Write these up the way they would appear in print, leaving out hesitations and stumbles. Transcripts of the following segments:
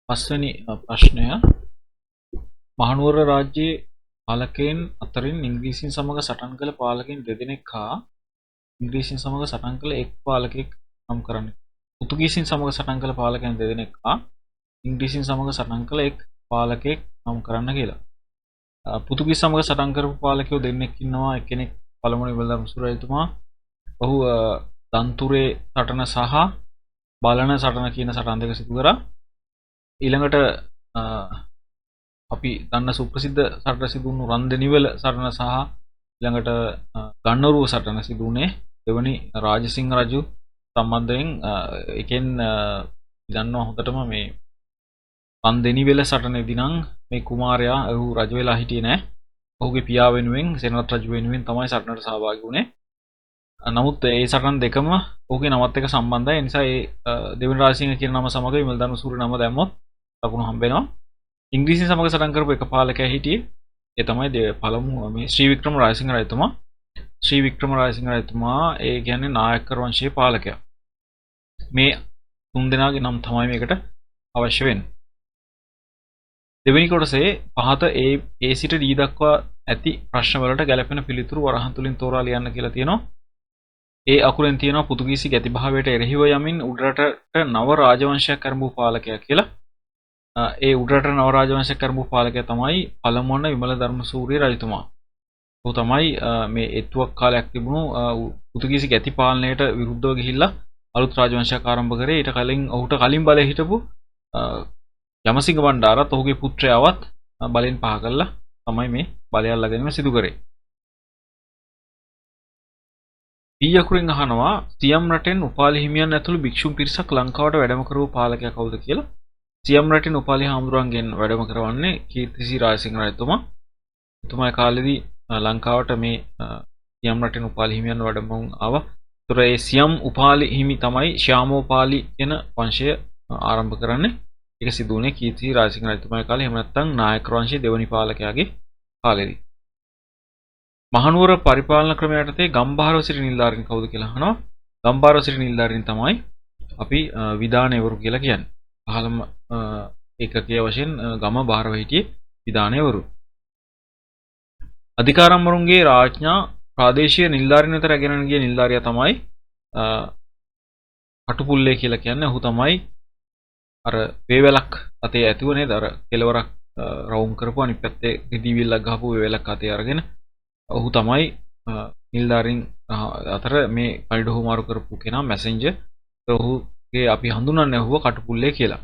පස්වෙනි ප්‍රශ්නය මහනුවර රාජ්‍යයේ පාලකයන් අතරින් ඉංග්‍රීසියෙන් සමග සටන් කළ පාලකයන් දෙදෙනෙක් හා ඉංග්‍රීසියෙන් සමග සටන් කළ එක් පාලකයෙක් නම් කරන්න. පෘතුගීසියෙන් සමග සටන් කළ පාලකයන් දෙදෙනෙක් හා ඉංග්‍රීසියෙන් සමග සටන් කළ එක් පාලකයෙක් නම් කරන්න කියලා. පෘතුගීස සමග සටන් කරපු පාලකයෝ දෙන්නෙක් ඉන්නවා. එක්කෙනෙක් පළමුව ඉවල්දම් සුරයිතුමා. ඔහු දන්තුරේ සටන සහ බලන සටන කියන සටන් දෙක සිදු කරා. ඊළඟට අපි දන්න සුප්‍රසිද්ධ සටන සිදු වුණු රන්දෙනිවල සටන සහ ඊළඟට ගන්නරුව සටන සිදු වුණේ දෙවනි රාජසිංහ රජු සම්බන්ධයෙන්. එකෙන් දන්නවා හොඳටම මේ රන්දෙනිවල සටනේදී නම් මේ කුමාරයා ඔහු රජ වෙලා හිටියේ නැහැ. ඔහුගේ පියා වෙනුවෙන් සෙනරත් රජු වෙනුවෙන් තමයි සටනට සහභාගී වුණේ. නමුත් ඒ සටන් දෙකම ඔහුගේ නමත් එක්ක සම්බන්ධයි. ඒ නිසා ඒ දෙවනි රාජසිංහ කියන නම සමග විමල්දනු සූරිය නම දැම්මොත් ලකුණු හම්බ වෙනවා. ඉංග්‍රීසියෙන් සමග සටන් කරපු එක පාලකයා හිටියේ ඒ තමයි පළමු මේ ශ්‍රී වික්‍රම රාජසිංහ රජතුමා. ශ්‍රී වික්‍රම රාජසිංහ රජතුමා ඒ කියන්නේ නායකකර වංශයේ පාලකයා. මේ තුන් දෙනාගේ නම් තමයි මේකට අවශ්‍ය වෙන්නේ. දෙවෙනි කොටසේ පහත ඒ සිට D දක්වා ඇති ප්‍රශ්න වලට ගැලපෙන පිළිතුරු වරහන් තුලින් තෝරා ලියන්න කියලා තියෙනවා. ඒ අකුරෙන් තියෙනවා පෘතුගීසි ගැතිභාවයට එරෙහිව යමින් උඩරටට නව රාජවංශයක් කරඹු පාලකයා කියලා. ඒ උඩරට නව රාජවංශයක් කරඹු පාලකයා තමයි පළමුවන විමල ධර්මසූරිය රජතුමා. ඔහු තමයි මේ එත්තුවක් කාලයක් තිබුණු පෘතුගීසි ගැති පාලනයට විරුද්ධව ගිහිල්ලා අලුත් රාජවංශයක් ආරම්භ කරේ. ඊට කලින් ඔහුට කලින් බලය හිටපු යමසිංහ බණ්ඩාරත් ඔහුගේ පුත්‍රයාවත් බලෙන් පහ කළා තමයි මේ බලය අල්ලගැනීම සිදු කරේ. ඊ අකුරෙන් අහනවා සියම් රටෙන් උපාලි හිමියන් ඇතුළු භික්ෂුන් පිරිසක් ලංකාවට වැඩම කරපු පාලකයා කවුද කියලා. සියම් රටෙන් උපාලි හාමුදුරන්ගෙන් වැඩම කරවන්නේ කීර්තිසී රාජසිංහ රජතුමා. එතුමා කාලෙදී ලංකාවට මේ සියම් රටෙන් උපාලි හිමියන් වැඩම ආවා. ඒතර ඒ සියම් උපාලි හිමි තමයි ශ්‍යාමෝපාලි කියන වංශය ආරම්භ කරන්නේ. ඒක සිදු වුණේ කීර්තිසී රාජසිංහ රජතුමාගේ කාලේ. එහෙම නැත්නම් නායක වංශයේ දෙවනි පාලකයාගේ කාලෙදී. මහනුවර පරිපාලන ක්‍රමය යටතේ ගම්භාරව සිටි නිලධාරීන් කවුද කියලා අහනවා. ගම්භාරව සිටි නිලධාරීන් තමයි අපි විධානයවරු කියලා කියන්නේ. පහළම ඒකකයේ වශයෙන් ගම භාරව හිටියේ විධානයවරු. අධිකාරම්වරුන්ගේ රාජ්ඥා ප්‍රාදේශීය නිලධාරීන් අතර රැගෙන ගිය නිලධාරියා තමයි කටුපුල්ලේ කියලා කියන්නේ. ඔහු තමයි අර වේවැලක් අතේ ඇතුව නේද අර කෙලවරක් රවුම් කරපු අනිත් පැත්තේ රිදීවිල්ලක් ගහපු වේවැලක් අතේ අරගෙන ඔහු තමයි නිලධාරීන් අතර මේ පරිඩ හුමාරු කරපු කෙනා මැසෙන්ජර්. ඔහුගේ අපි හඳුන්වන්නේ ඔහුව කටුපුල්ලේ කියලා.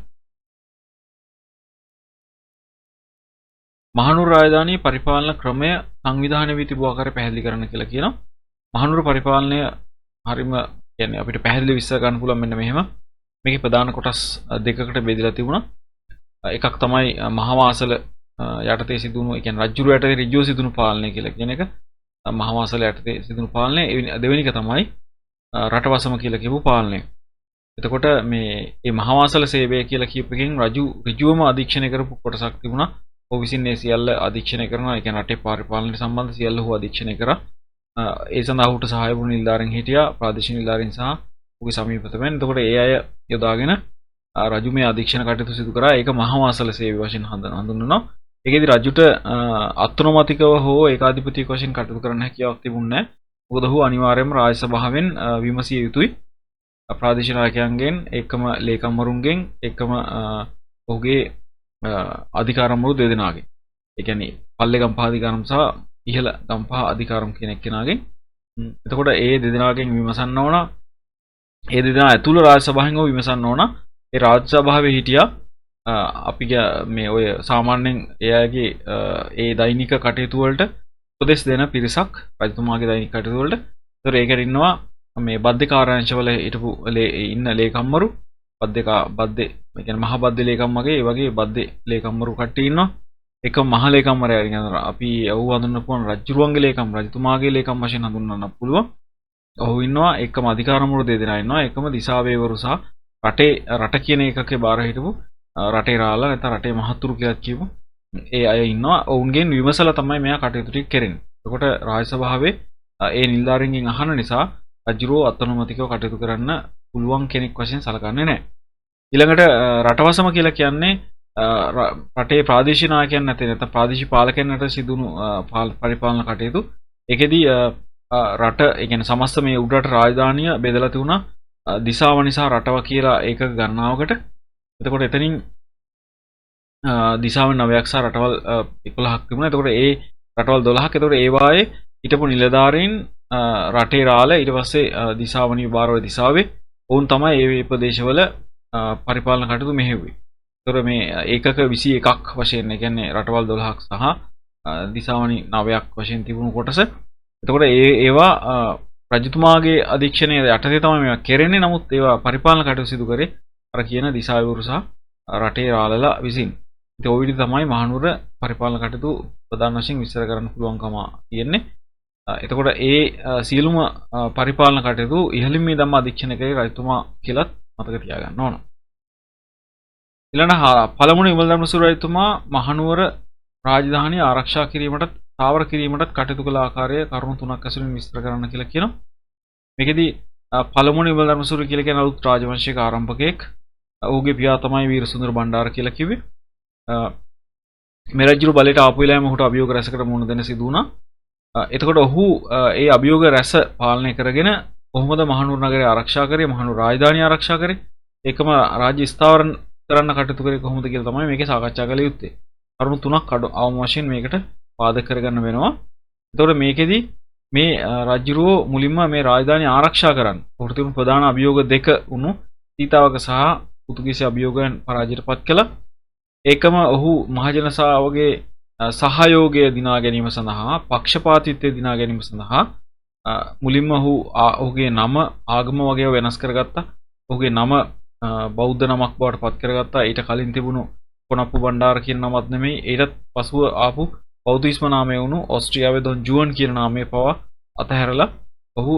මහනුවර රාජධානී පරිපාලන ක්‍රමය සංවිධානය වී තිබූ ආකාරය පැහැදිලි කරන්න කියලා කියනවා. මහනුවර පරිපාලනය හරිම කියන්නේ අපිට පැහැදිලි විස්තර ගන්න පුළුවන් මෙන්න මෙහෙම. මේකේ ප්‍රධාන කොටස් දෙකකට බෙදලා තිබුණා. එකක් තමයි මහාවාසල යටතේ සිදුණු ඒ කියන්නේ රජුරු යටතේ ඍජුව සිදුණු පාලනය කියලා කියන එක. මහාවාසල යටතේ සිදුණු පාලනය. දෙවෙනි එක තමයි රටවසම කියලා කියපු පාලනය. එතකොට මේ මහාවාසල සේවය කියලා කියප එකෙන් රජු ඍජුවම අධීක්ෂණය කරපු කොටසක් තිබුණා. ඔහු විසින් මේ සියල්ල අධීක්ෂණය කරනවා. ඒ කියන්නේ රටේ පරිපාලනයට සම්බන්ධ සියල්ල ඔහු අධීක්ෂණය කරා. ඒ සඳහා ඔහුට සහාය වුණු නිලධාරීන් හිටියා. ප්‍රාදේශීය නිලධාරීන් සහ ඔහුගේ සමීපතමෙන්. එතකොට ඒ අය යොදාගෙන රජු මේ අධීක්ෂණ කටයුතු සිදු කරා. ඒක මහාවාසල සේවය වශයෙන් හඳුන්වනවා. ඒකෙදි රජුට අත්නොමතිකව හෝ ඒකාධිපතික වශයෙන් කටයුතු කරන්න හැකියාවක් තිබුණේ නැහැ. මොකද ඔහු අනිවාර්යයෙන්ම රාජ සභාවෙන් විමසිය යුතුයි. ප්‍රාදේශීය නායකයන්ගෙන් එකම ලේකම්වරුන්ගෙන් එකම ඔහුගේ අධිකාරම්වරු දෙදෙනාගෙන්. ඒ කියන්නේ පල්ලේ ගම්පහ අධිකාරම් සහ ඉහළ ගම්පහ අධිකාරම් කියන එක්කෙනාගෙන්. එතකොට ඒ දෙදෙනාගෙන් විමසන්න ඕන. ඒ දෙදෙනා ඇතුළ රාජ සභාවෙන් විමසන්න ඕන. ඒ රාජ සභාවේ හිටියා අපි මේ ඔය සාමාන්‍යයෙන් එයාගේ ඒ දෛනික කටයුතු වලට උපදෙස් දෙන පිරිසක් රජතුමාගේ දෛනික කටයුතු වලට. ඒතර ඒකට ඉන්නවා මේ බද්දේ කාර්යාංශවල හිටපු ඉන්න ලේකම්වරු බද්දේ ඒ කියන්නේ මහ බද්දේ ලේකම්මගේ ඒ වගේ බද්දේ ලේකම්වරු කට්ටිය ඉන්නවා. එක මහ ලේකම්වරයා කියන අපි ඔහු හඳුන්වපුවාන රජුරුවන්ගේ ලේකම් රජතුමාගේ ලේකම් වශයෙන් හඳුන්වන්න පුළුවන්. ඔහු ඉන්නවා එකම අධිකාරම්වරු දෙදෙනා ඉන්නවා. එකම දිසාවේවරු සහ රට කියන එකකේ බාර හිටපු රටේ රාලා නැත්නම් රටේ මහතුරු කියලා කියමු. ඒ අය ඉන්නවා. ඔවුන්ගෙන් විමසලා තමයි මෙයා කටයුතු ටික කරන්නේ. එතකොට රාජ සභාවේ ඒ නිලධාරීන්ගෙන් අහන නිසා රජුරෝ අත්නොමතිකව කටයුතු කරන්න පුළුවන් කෙනෙක් වශයෙන් සලකන්නේ නැහැ. ඊළඟට රටවසම කියලා කියන්නේ රටේ ප්‍රාදේශීය නායකයන් නැති නැත්නම් ප්‍රාදේශීය පාලකයන්ට සිදුණු පරිපාලන කටයුතු. ඒකෙදී රට ඒ කියන්නේ සමස්ත මේ උඩරට රාජධානිය බෙදලා තිබුණා දිසාව නිසා රටව කියලා ඒකක ගණනාවකට. එතකොට එතනින් දිසාවෙන් 9ක් සහ රටවල් 11ක් තිබුණා. එතකොට ඒ රටවල් 12ක්. එතකොට ඒ වායේ හිටපු නිලධාරීන් රටේ රාළ ඊට පස්සේ දිසාවනි විභාරව දිසාවේ ඔවුන් තමයි ඒ ප්‍රදේශවල පරිපාලන කටයුතු මෙහෙයුවේ. එතකොට මේ ඒකක 21ක් වශයෙන් ඒ කියන්නේ රටවල් 12ක් සහ දිසාවනි 9ක් වශයෙන් තිබුණු කොටස. එතකොට ඒවා රජතුමාගේ අධීක්ෂණය යටතේ තමයි මේවා කෙරෙන්නේ. නමුත් ඒවා පරිපාලන කටයුතු සිදු කරේ අර කියන දිසාවිවරු සහ රටේ රාළලා විසින්. ඉතින් ඔය විදිහට තමයි මහනුවර පරිපාලන කටයුතු ප්‍රධාන වශයෙන් විස්තර කරන්න පුළුවන්කම තියෙන්නේ. එතකොට ඒ සියලුම පරිපාලන කටයුතු ඉහළින් මේ ධම්ම අධීක්ෂණය කරේ රජතුමා කියලාත් මතක තියාගන්න ඕන. ඊළඟ පළමුව විමල ධර්මසූර රජතුමා මහනුවර රාජධානිය ආරක්ෂා කිරීමට ස්ථාවර කිරීමටත් කටයුතු කළ ආකාරය කරුණු තුනක් ඇසුරින් විස්තර කරන්න කියලා කියනවා. මේකෙදි පළමුව විමල ධර්මසූර කියලා කියන අලුත් රාජවංශයක ආරම්භකයෙක්. ඔහුගේ පියා තමයි වීරසුන්දර බණ්ඩාර කියලා කිව්වේ. මේ රජුගේ බලයට ආපු වෙලාවෙම ඔහුට අභියෝග රැසකට මුහුණ දෙන්න සිදු වුණා. එතකොට ඔහු ඒ අභියෝග රැස පාලනය කරගෙන කොහොමද මහනුවර නගරය ආරක්ෂා කරේ, මහනුවර රාජධානිය ආරක්ෂා කරේ, ඒකම රාජ්‍ය ස්ථාවර කරන්න කටයුතු කරේ කොහොමද කියලා තමයි මේකේ සාකච්ඡා කළ යුත්තේ. කරුණු තුනක් අවම වශයෙන් මේකට පාදක කරගන්න වෙනවා. එතකොට මේකෙදි මේ රජුරෝ මුලින්ම මේ රාජධානිය ආරක්ෂා කරන්න ඔහුට තිබුණු ප්‍රධාන අභියෝග දෙක වුණු සීතාවක සහ පෘතුගීසි අභියෝගයන් පරාජයටපත් කළා. ඒකම ඔහු මහජනතාවගේ සහයෝගය දිනා ගැනීම සඳහා පක්ෂපාතීත්වය දිනා ගැනීම සඳහා මුලින්ම ඔහුගේ නම ආගම වගේ වෙනස් කරගත්තා. ඔහුගේ නම බෞද්ධ නමක් බවට පත් කරගත්තා. ඊට කලින් තිබුණු කොනප්පු බණ්ඩාර කියන නමත් නෙමෙයි. ඊටත් පසුව ආපු බෞද්ධ ඉස්ම නාමය වුණු ඕස්ට්‍රියාවේ දොන් ජුවන් කියන නාමය පවා අතහැරලා ඔහු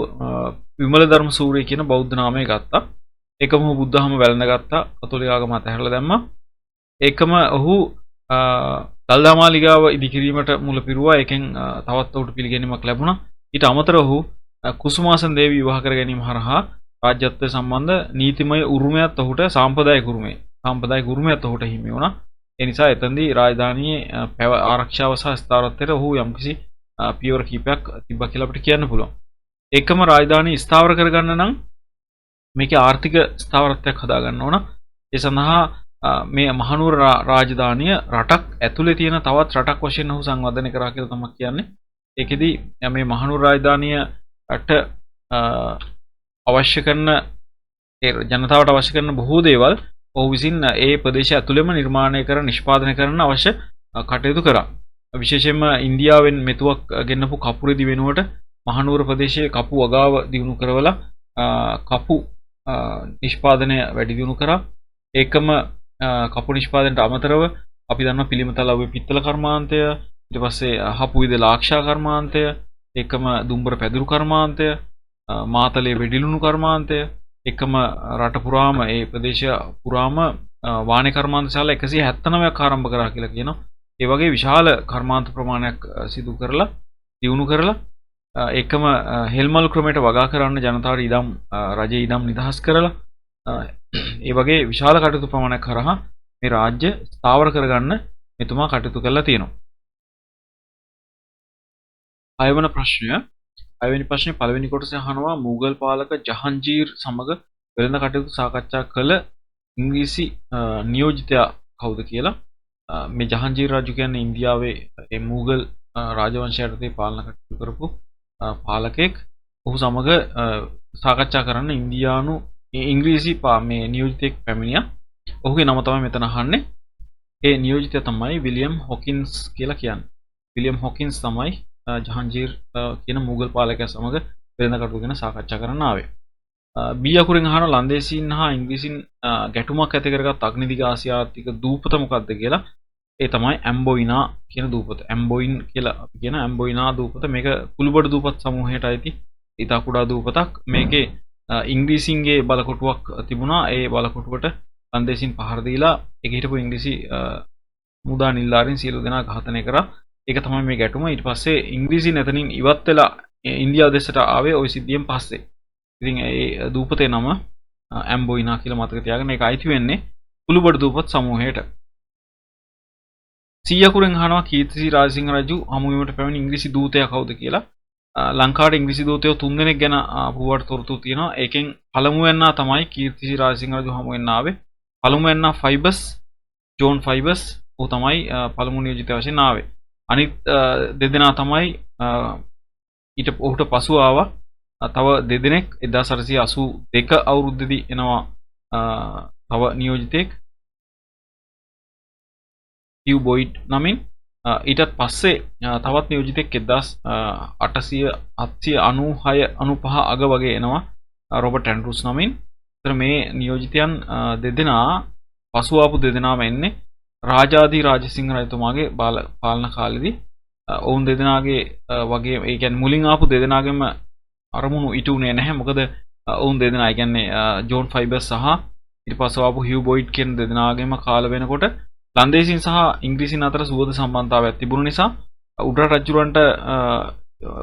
විමල ධර්ම සූරිය කියන බෞද්ධ නාමය ගත්තා. ඒකම ඔහු බුද්ධහම වැළඳගත්තා. කතෝලික ආගම අතහැරලා දැම්මා. ඒකම ඔහු දළදා මාලිගාව ඉදිකිරීමට මුල පිරුවා. ඒකෙන් තවත් ඔහුට පිළිගැනීමක් ලැබුණා. ඊට අමතරව ඔහු කුසුමාසන දේවී විවාහ කර ගැනීම හරහා රාජ්‍යත්වය සම්බන්ධ නීතිමය උරුමයක් ඔහුට සාම්ප්‍රදායික උරුමයක් ඔහුට හිමි වුණා. ඒ නිසා එතෙන්දී රාජධානියේ ආරක්ෂාව සහ ස්ථාවරත්වයට ඔහු යම්කිසි පියවර කීපයක් තිබ්බා කියලා අපිට කියන්න පුළුවන්. ඒකම රාජධානිය ස්ථාවර කරගන්න නම් මේකේ ආර්ථික ස්ථාවරත්වයක් හදාගන්න ඕන. ඒ සඳහා මේ මහනුවර රාජධානිය රටක් ඇතුලේ තියෙන තවත් රටක් වශයෙන් ඔහු සංවර්ධනය කරා කියලා තමයි කියන්නේ. ඒකෙදි මේ මහනුවර රාජධානියට අවශ්‍ය කරන ජනතාවට අවශ්‍ය කරන බොහෝ දේවල් ඔහු විසින් ඒ ප්‍රදේශය ඇතුළෙම නිර්මාණය කර නිෂ්පාදනය කරන්න අවශ්‍ය කටයුතු කරා. විශේෂයෙන්ම ඉන්දියාවෙන් මෙතුවක් ගෙන්නපු කපුරෙදි වෙනුවට මහනුවර ප්‍රදේශයේ කපු වගාව දියුණු කරවලා කපු නිෂ්පාදනය වැඩි දියුණු කරා. ඒකම කපු නිෂ්පාදනයට අමතරව අපි දන්නවා පිළිමතලව්වේ පිත්තල කර්මාන්තය, ඊට පස්සේ හපුවිද ලාක්ෂා කර්මාන්තය, ඒකම දුම්බර පැදුරු කර්මාන්තය, මාතලේ වෙඩිලුණු කර්මාන්තය, එකම රට පුරාම ඒ ප්‍රදේශය පුරාම වාණි කර්මාන්ත ශාලා 179ක් ආරම්භ කරා කියලා කියනවා. ඒ වගේ විශාල කර්මාන්ත ප්‍රමාණයක් සිදු කරලා දියුණු කරලා එකම හෙල්මල් ක්‍රමයට වගා කරන්න ජනතාවට ඉඩම් රජයේ ඉඩම් නිදහස් කරලා ඒ වගේ විශාල කටයුතු ප්‍රමාණයක් කරා මේ රාජ්‍ය ස්ථාවර කරගන්න මෙතුමා කටයුතු කරලා තියෙනවා. හයවන ප්‍රශ්නය. හයවෙනි ප්‍රශ්නේ පළවෙනි කොටසේ අහනවා මුගල් පාලක ජහන්ජීර් සමග වෙළඳ කටයුතු සාකච්ඡා කළ ඉංග්‍රීසි නියෝජිතයා කවුද කියලා. මේ ජහන්ජීර් රජු කියන්නේ ඉන්දියාවේ ඒ මුගල් රාජවංශය යටතේ පාලන කටයුතු කරපු පාලකෙක්. ඔහු සමග සාකච්ඡා කරන්න ඉංග්‍රීසි මේ නියෝජිතයෙක් පැමිණියා. ඔහුගේ නම තමයි මෙතන අහන්නේ. ඒ නියෝජිතයා තමයි විලියම් හොකින්ස් කියලා කියන්නේ. විලියම් හොකින්ස් තමයි ජහන්ජීර් කියන මුගල් පාලකයා සමග වෙළඳ කටයුතු ගැන සාකච්ඡා කරන්න ආවේ. බී අකුරෙන් අහන ලන්දේසීන් හා ඉංග්‍රීසින් ගැටුමක් ඇති කරගත් අග්නිදිග ආසියාතික දූපත මොකක්ද කියලා. ඒ තමයි ඇම්බොයිනා කියන දූපත. ඇම්බොයින් කියලා අපි කියන ඇම්බොයිනා දූපත. මේක කුළුබඩ දූපත් සමූහයට අයිති ඉතා කුඩා දූපතක්. මේකේ ඉංග්‍රීසින්ගේ බලකොටුවක් තිබුණා. ඒ බලකොටුවට ලන්දේසීන් පහර දීලා ඒක හිටපු ඉංග්‍රීසි මුදා නිලධාරීන් සියලු දෙනා ඝාතනය කරා. ඒක තමයි මේ ගැටුම. ඊට පස්සේ ඉංග්‍රීසින් එතනින් ඉවත් වෙලා ඉන්දියාව දෙසට ආවේ ওই සිද්ධියෙන් පස්සේ. ඉතින් ඒ දූපතේ නම ඇම්බොයිනා කියලා මතක තියාගන්න. ඒක අයිති වෙන්නේ කුළුබඩ දූපත් සමූහයට. සීයකුරෙන් අහනවා කීර්තිසී රාජසිංහ රජු හමු වීමට පැමිණි ඉංග්‍රීසි දූතයා කවුද කියලා. ලංකාවට ඉංග්‍රීසි දූතයෝ 3 දෙනෙක් ගැන පුවත් තොරතුරු තියෙනවා. ඒකෙන් පළමුවෙන්නා තමයි කීර්තිසී රාජසිංහ රජු හමු වෙන්න ආවේ. පළමුවෙන්නා ෆයිබස් ජෝන් ෆයිබස් ਉਹ තමයි පළමු නියෝජිතය වශයෙන් ආවේ. අනිත් දෙදෙනා තමයි ඊට ඔහුට පසු ආවා තව දෙදෙනෙක් 1882 අවුරුද්දේදී එනවා තව නියෝජිතයෙක් හිව් බොයිඩ් නමින්. ඊටත් පස්සේ තවත් නියෝජිතෙක් 1896 95 අග වගේ එනවා රොබර්ට් ඇන්ඩ්‍රූස් නමින්. ඒතර මේ නියෝජිතයන් දෙදෙනා පසු ආපු දෙදෙනාම එන්නේ රාජාදී රාජසිංහ රජතුමාගේ පාලන කාලෙදී. ඔවුන් දෙදෙනාගේ වගේ ඒ කියන්නේ මුලින් ආපු දෙදෙනාගෙම අරමුණු ඉටුනේ නැහැ. මොකද ඔවුන් දෙදෙනා ඒ කියන්නේ ජෝන් ෆයිබර්ස් සහ ඊට පස්සේ ආපු හිව් බොයිඩ් කියන දෙදෙනාගේම කාල වෙනකොට ලන්දේසින් සහ ඉංග්‍රීසින් අතර සුවද සම්බන්ධතාවයක් තිබුණු නිසා උඩරට රජුරන්ට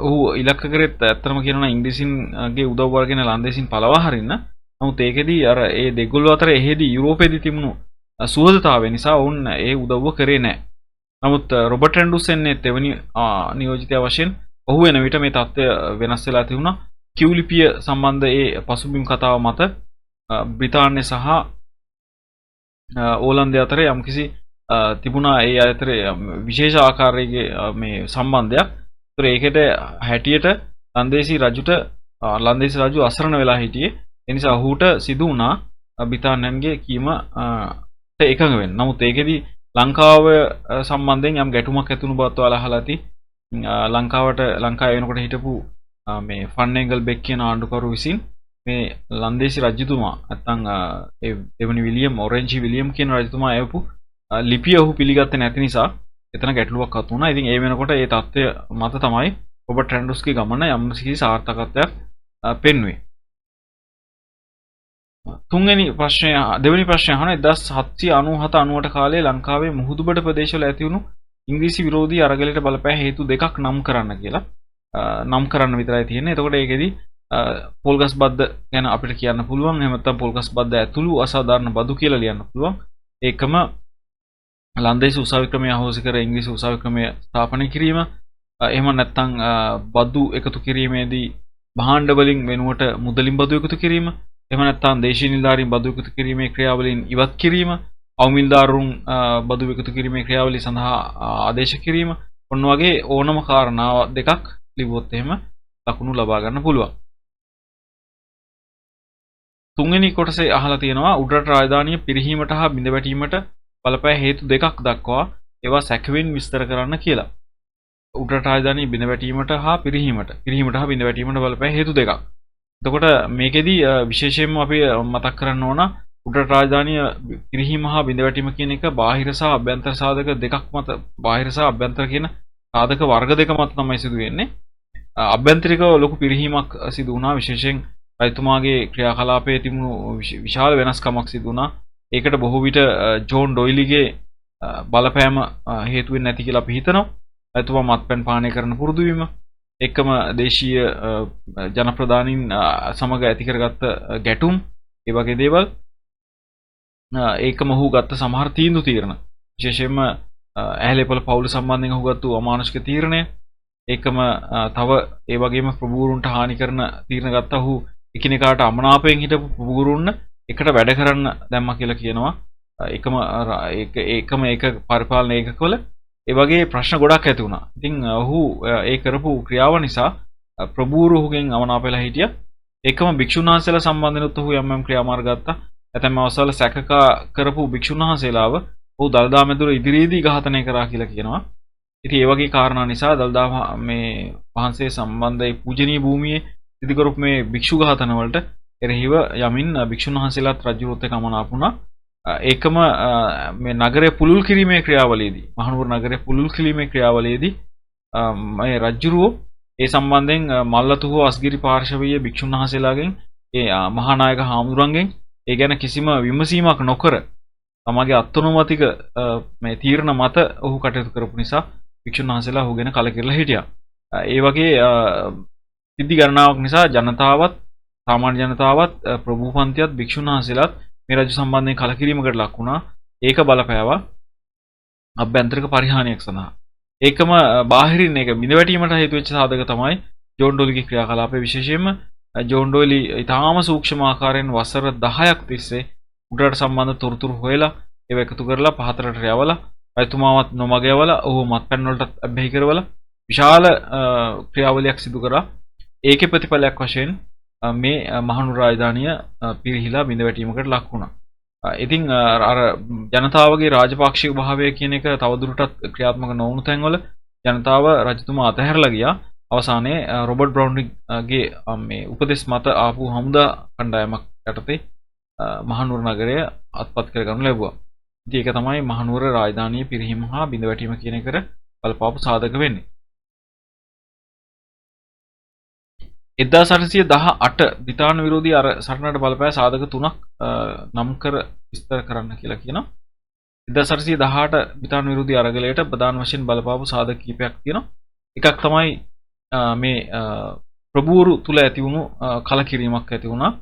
ඔහු ඉලක්ක කරෙත් ඇත්තම කියනවා ඉංග්‍රීසින්ගේ උදව් වර්ගෙන ලන්දේසින් පළවා හරින්න. නමුත් ඒකෙදී අර ඒ දෙගොල්ලෝ අතර එහෙදි යුරෝපයේදී තිබුණු සුවදතාවය නිසා ඔවුන් ඒ උදව්ව කරේ නැහැ. නමුත් රොබර්ට් ඇන්ඩ්‍රූස් එන්නේ තෙවනි නියෝජිතයා වශයෙන් ඔහු වෙන විට මේ තත්ත්වය වෙනස් වෙලා තිබුණා. කියු ලිපිය සම්බන්ධ ඒ පසුබිම් කතාව මත බ්‍රිතාන්‍ය සහ ඕලන්දය අතර යම්කිසි තිබුණා ඒ අතර විශේෂ ආකාරයේ මේ සම්බන්ධයක්. ඒතර ඒකට හැටියට ලන්දේසි රජු අසරණ වෙලා හිටියේ. ඒ නිසා ඔහුට සිදු වුණා බ්‍රිතාන්‍යයන්ගේ කීම එකඟ වෙන්න. නමුත් ඒකෙදි ලංකාව සම්බන්ධයෙන් යම් ගැටුමක් ඇති වුණු බවත් ඔයාලා අහලා ඇති. ලංකාවේ වෙනකොට හිටපු මේ ෆන්නේගල් බෙක් කියන ආණ්ඩුකරු විසින් මේ ලන්දේසි රජතුමා නැත්තම් ඒ දෙවනි විලියම් ඔරෙන්ජි විලියම් කියන රජතුමා එවපු ලිපිය ඔහු පිළිගත්තේ නැති නිසා එතන ගැටලුවක් අත් වුණා. ඉතින් ඒ වෙනකොට ඒ தත්ත්වය මත තමයි රොබර්ට් ඇන්ඩ්‍රූස්ගේ ගමන යම්කිසි සාර්ථකත්වයක් පෙන්වුවේ. දෙවෙනි ප්‍රශ්නය අහන 1797-98 කාලයේ ලංකාවේ මුහුදුබඩ ප්‍රදේශවල ඇති වුණු ඉංග්‍රීසි විරෝධී අරගලයට බලපෑ හේතු දෙකක් නම් කරන්න කියලා. නම් කරන්න විතරයි තියෙන්නේ. එතකොට ඒකෙදි පොල්ගස් බද්ද ගැන අපිට කියන්න පුළුවන්. එහෙම නැත්නම් පොල්ගස් බද්ද ඇතුළු අසාධාරණ බදු කියලා ලියන්න පුළුවන්. ඒකම ලන්දේසි උසාවි ක්‍රමය අහෝසි කර ඉංග්‍රීසි උසාවි ක්‍රමය ස්ථාපනය කිරීම. එහෙම නැත්නම් බදු එකතු කිරීමේදී භාණ්ඩ වලින් වෙනුවට මුදලින් බදු එකතු කිරීම. එහෙම නැත්නම් දේශීය නිලධාරීන් බදු එකතු කිරීමේ ක්‍රියාවලින් ඉවත් කිරීම. අවමිල්දාරුන් බදු එකතු කිරීමේ ක්‍රියාවලිය සඳහා ආදේශ කිරීම. ඔන්න වගේ ඕනම කාරණා දෙකක් ලිව්වොත් එහෙම ලකුණු ලබා ගන්න පුළුවන්. තුන්වෙනි කොටසේ අහලා තියෙනවා උඩරට රාජධානිය පිරිහීමට හා බිඳවැටීමට බලපෑ හේතු දෙකක් දක්වා ඒවා සැකවෙන් විස්තර කරන්න කියලා. උඩරට රාජධානිය බිඳවැටීමට හා පිරිහීමට හා බිඳවැටීමට බලපෑ හේතු දෙකක්. එතකොට මේකෙදි විශේෂයෙන්ම අපි මතක් කරන්න ඕන උඩරට රාජධානිය පිරිහීම හා බිඳවැටීම කියන එක බාහිර සහ අභ්‍යන්තර සාධක දෙකක් මත බාහිර සහ අභ්‍යන්තර කියන සාධක වර්ග දෙක මත තමයි සිදු වෙන්නේ. අභ්‍යන්තරිකව ලොකු පිරිහීමක් සිදු වුණා. විශේෂයෙන් රජතුමාගේ ක්‍රියාකලාපයේ තිබුණු විශාල වෙනස්කමක් සිදු වුණා. ඒකට බොහෝ විට ජෝන් ඩොයිලිගේ බලපෑම හේතු වෙන්නේ නැති කියලා අපි හිතනවා. රජතුමා මත්පැන් පානය කරන පුරුදු වීම, එක්කම දේශීය ජනප්‍රධානීන් සමග ඇති කරගත්ත ගැටුම්, ඒ වගේ දේවල්. ඒකම ඔහු ගත්ත සමහර තීරණ, විශේෂයෙන්ම ඇහැලේපොළ පවුල සම්බන්ධයෙන් ඔහු ගත්ත අමානුෂික තීරණය, ඒකම තව ඒ වගේම ප්‍රභූවරුන්ට හානි කරන තීරණ ගත්ත ඔහු එකිනෙකාට අමනාපයෙන් හිටපු ප්‍රභූවරුන් එකට වැඩ කරන්න දැම්මා කියලා කියනවා. ඒකම ඒක පරිපාලන ඒකකවල ඒ වගේ ප්‍රශ්න ගොඩක් ඇති වුණා. ඉතින් ඔහු ඒ කරපු ක්‍රියාව නිසා ප්‍රභූවරු ඔහුගෙන් අමනාප වෙලා හිටියා. ඒකම භික්ෂුන් වහන්සේලා සම්බන්ධනොත් ඔහු යම් ක්‍රියාමාර්ග ගත්තා. ඇතැම් අවස්ථාවල සැකකා කරපු භික්ෂුන් වහන්සේලාව ඔහු දළදා මැදුර ඉදිරියේදී ඝාතනය කරා කියලා කියනවා. ඉතින් ඒ වගේ කාරණා නිසා දළදා මේ වහන්සේ සම්බන්ධයි පූජනීය භූමියේ සිදු කරපු මේ භික්ෂු ඝාතන වලට එරෙහිව යමින් භික්ෂුන් වහන්සේලාත් රජුරුවත් එක්ක අමනාප වුණා. ඒකම මේ නගරය පුළුල් කිරීමේ ක්‍රියාවලියේදී, මහනුවර නගරය පුළුල් කිරීමේ ක්‍රියාවලියේදී මේ රජුරුව ඒ සම්බන්ධයෙන් මල්ලතු හෝ අස්ගිරි පාර්ශවීය භික්ෂුන් වහන්සේලාගෙන් ඒ මහානායක හාමුදුරන්ගෙන් ඒ ගැන කිසිම විමසීමක් නොකර තමගේ අත්අනුමතික මේ තීරණ මත ඔහු කටයුතු කරපු නිසා භික්ෂුන් වහන්සේලා ඔහු ගැන කලකිරලා හිටියා. ඒ වගේ සිද්ධි ගණනාවක් නිසා ජනතාවත්, සාමාන්‍ය ජනතාවත්, ප්‍රභූපන්තියත්, භික්ෂුන් වහන්සේලාත් මේ රජු සම්බන්ධයෙන් කලකිරීමකට ලක් වුණා. ඒක බලපෑවා අභ්‍යන්තරික පරිහානියක් සඳහා. ඒකම බාහිරින් ඒක බිඳවැටීමට හේතු වෙච්ච සාධක තමයි ජෝන් ඩෝලිගේ ක්‍රියාකලාපය. විශේෂයෙන්ම ජෝන් ඩෝලි ඊටාම සූක්ෂම ආකාරයෙන් වසර 10ක් තිස්සේ උඩරට සම්බන්ධ තොරතුරු හොයලා ඒව එකතු කරලා පහතරට යවලා රජතුමාවත් නොමග යවලා ඔහු මත්පැන් වලට අබ්බැහි කරවලා විශාල ක්‍රියාවලියක් සිදු කරා. ඒකේ ප්‍රතිඵලයක් වශයෙන් මේ මහනුවර රාජධානිය පිරිහිලා බිඳවැටීමකට ලක් වුණා. ඉතින් අර ජනතාවගේ රාජපාක්ෂික භාවය කියන එක තවදුරටත් ක්‍රියාත්මක නොවුණු තැන්වල ජනතාව රජතුමා අතහැරලා ගියා. අවසානයේ රොබර්ට් බ්‍රවුන්ගේ මේ උපදෙස් මත ආපු හමුදා කණ්ඩායමක් යටතේ මහනුවර නගරය අත්පත් කරගනු ලැබුවා. ඉතින් ඒක තමයි මහනුවර රාජධානිය පිරිහීම හා බිඳවැටීම කියන එකට බලපාපු සාධක වෙන්නේ. 1818 බ්‍රිතාන්‍ය විරෝධී අර සටනට බලපෑ සාධක තුනක් නම් කර විස්තර කරන්න කියලා කියනවා. 1818 බ්‍රිතාන්‍ය විරෝධී අරගලයට ප්‍රධාන වශයෙන් බලපාපු සාධක කිහිපයක් තියෙනවා. එකක් තමයි මේ ප්‍රභූවරු තුල ඇති වුණු කලකිරීමක් ඇති වුණා.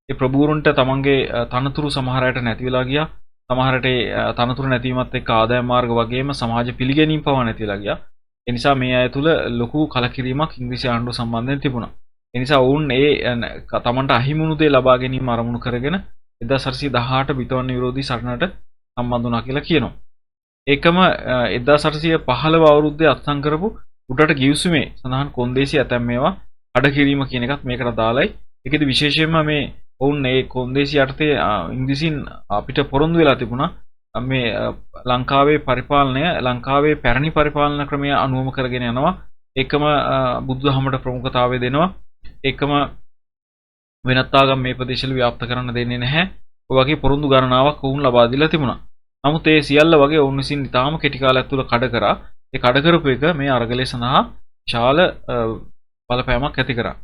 ඒ ප්‍රභූවරුන්ට තමන්ගේ තනතුරු සමහර අයට නැති වෙලා ගියා. සමහරට තනතුරු නැතිවීමත් එක්ක ආදායම් මාර්ග වගේම සමාජ පිළිගැනීම පවා නැති වෙලා ගියා. ඒ නිසා මේ අය තුල ලොකු කලකිරීමක් ඉංග්‍රීසි ආණ්ඩුව සම්බන්ධයෙන් තිබුණා. ඒ නිසා ඔවුන් තමන්ට අහිමුණු දේ ලබා ගැනීම අරමුණු කරගෙන 1818 බ්‍රිතාන්‍ය විරෝධී සටනට සම්බන්ධ වුණා කියලා කියනවා. ඒකම 1815 අවුරුද්දේ අත්සන් කරපු උඩට ගිවිසුමේ සඳහන් කොන්දේසි ඇතැම් මේවා අඩකිරීම කියන එකත් මේකට අදාළයි. ඒකෙදි විශේෂයෙන්ම මේ ඔවුන් මේ කොන්දේසි යටතේ ඉංග්‍රීසින් අපිට පොරොන්දු වෙලා තිබුණා මේ ලංකාවේ පරිපාලනය ලංකාවේ පැරණි පරිපාලන ක්‍රමය අනුවම කරගෙන යනවා. ඒකම බුදුදහමට ප්‍රමුඛතාවය දෙනවා. ඒකම වෙනත් ආගම් මේ ප්‍රදේශවල ව්‍යාප්ත කරන්න දෙන්නේ නැහැ. ඔය වගේ පොරොන්දු ගණනාවක් වුන් ලබා දීලා තිබුණා. නමුත් ඒ සියල්ල වගේ ඔවුන් විසින් ඉතාම කෙටි කාලයක් තුළ කඩ කරා. ඒ කඩ කරපු එක මේ අරගලය සඳහා විශාල බලපෑමක් ඇති කරා.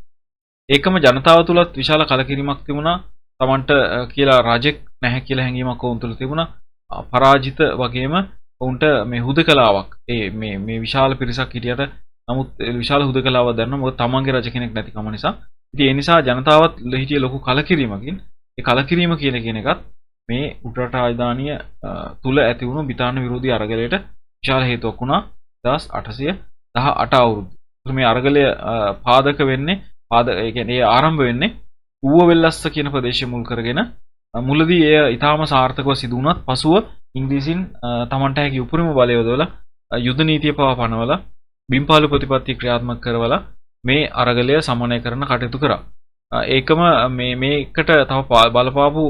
ඒකම ජනතාව තුලත් විශාල කලකිරීමක් තිබුණා. Tamanට කියලා රජෙක් නැහැ කියලා හැඟීමක් ඔවුන් තුල තිබුණා. පරාජිත වගේම ඔවුන්ට මේ හුදකලාවක් මේ විශාල පිරිසක් හිටියට නමුත් විශාල හුදකලාවක් දැනන මොකද තමන්ගේ රජ කෙනෙක් නැතිකම නිසා. ඉතින් ඒ නිසා ජනතාවත් හිටිය ලොකු කලකිරීමකින් ඒ කලකිරීම කියන එකත් මේ උඩරට රාජධානිය තුල ඇති වුණු බ්‍රිතාන්‍ය විරෝධී අරගලයට විශාල හේතුවක් වුණා 1818 අවුරුද්දේ. මේ අරගලය පාදක වෙන්නේ ඒ කියන්නේ ආරම්භ වෙන්නේ ඌව වෙල්ලස්ස කියන ප්‍රදේශය මුල් කරගෙන මුලදී එය ඊටාම සාර්ථකව සිදු වුණත් පසුව ඉංග්‍රීසින් තමන්ට හැකි උපරිම බලය යොදවලා යුද නීතිය පවා පනවලා බිම්පාලු ප්‍රතිපත්ති ක්‍රියාත්මක කරවලා මේ අරගලය සමනය කරන කටයුතු කරා. ඒකම මේකට තව බලපාපු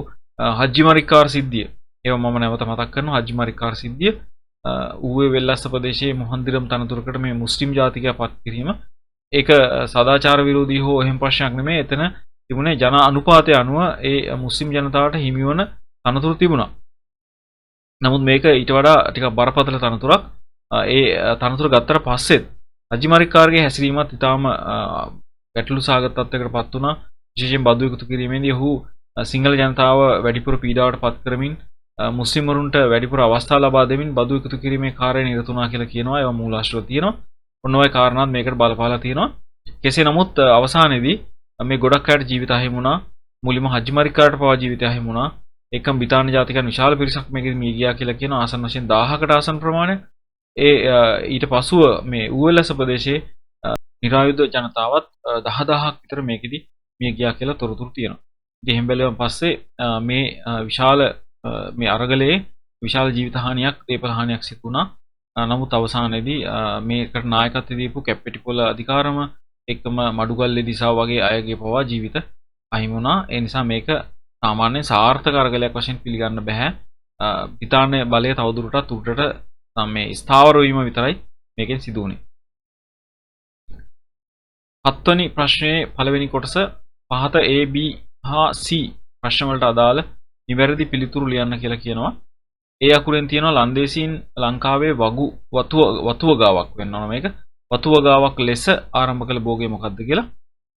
හජ්ජි මරික්කාර සිද්ධිය. ඒව මම නැවත මතක් කරනවා. හජ්ජි මරික්කාර සිද්ධිය ඌවේ වෙල්ලස්ස ප්‍රදේශයේ මොහන්දිරම් තනතුරකට මේ මුස්ලිම් ජාතිකයා පත් කිරීම. ඒක සදාචාර විරෝධී හෝ එහෙම ප්‍රශ්නයක් නෙමෙයි. එතන තිබුණේ ජන අනුපාතය අනුව ඒ මුස්ලිම් ජනතාවට හිමිවන තනතුරු තිබුණා. නමුත් මේක ඊට වඩා ටිකක් බරපතල තනතුරක්. ඒ තනතුර ගත්තට පස්සෙත් හජ්ජි මරික්කාරගේ හැසිරීමත් ඊටාම ගැටලු සහගත තත්ත්වයකට පත් වුණා. විශේෂයෙන් බදු එකතු කිරීමේදී ඔහු සිංහල ජනතාව වැඩිපුර පීඩාවට පත් කරමින් මුස්ලිම්වරුන්ට වැඩිපුර අවස්ථා ලබා දෙමින් බදු එකතු කිරීමේ කාර්යය නිරත වුණා කියලා කියනවා. ඒවා මූලාශ්‍රව තියෙනවා. ඔන්න ඔය කාරණාත් මේකට බලපාලා තියෙනවා. කෙසේ නමුත් අවසානයේදී මේ ගොඩක් අයට ජීවිත අහිමි වුණා. මුලින්ම හජ්ජි මරික්කාරට පවා ජීවිත අහිමි වුණා. ඒකම බ්‍රිතාන්‍ය ජාතිකයන් විශාල පිරිසක් මේකෙදි මිය ගියා කියලා කියන ආසන්න වශයෙන් 1000කට ආසන්න ප්‍රමාණයක්. ඊට පසුව මේ ඌවැල්ලස ප්‍රදේශයේ නිරායුධ ජනතාවත් 10000ක් විතර මේකෙදි මිය ගියා කියලා තොරතුරු තියෙනවා. ඉතින් එහෙම බැලුවම පස්සේ මේ විශාල මේ අරගලයේ විශාල ජීවිත හානියක්, දේපල හානියක් සිදු වුණා. නමුත් අවසානයේදී මේකට නායකත්වය දීපු කැප්පෙටිපොළ අධිකාරම එක්කම මඩුගල්ලේ දිසාව වගේ අයගේ පවා ජීවිත අහිමි වුණා. ඒ නිසා මේක සාමාන්‍යයෙන් සාර්ථක අරගලයක් වශයෙන් පිළිගන්න බෑ. බ්‍රිතාන්‍ය බලය තවදුරටත් උඩට මේ ස්ථාවර වීම විතරයි මේකෙන් සිදු වුණේ. 7 වෙනි ප්‍රශ්නයේ පළවෙනි කොටස පහත A B හා C ප්‍රශ්න වලට අදාළ නිවැරදි පිළිතුරු ලියන්න කියලා කියනවා. ඒ අකුරෙන් තියෙනවා ලන්දේසීන් ලංකාවේ වතුවගාවක් වෙන්න ඕන මේක. වතුවගාවක් ලෙස ආරම්භ කළ භෝගය මොකක්ද කියලා.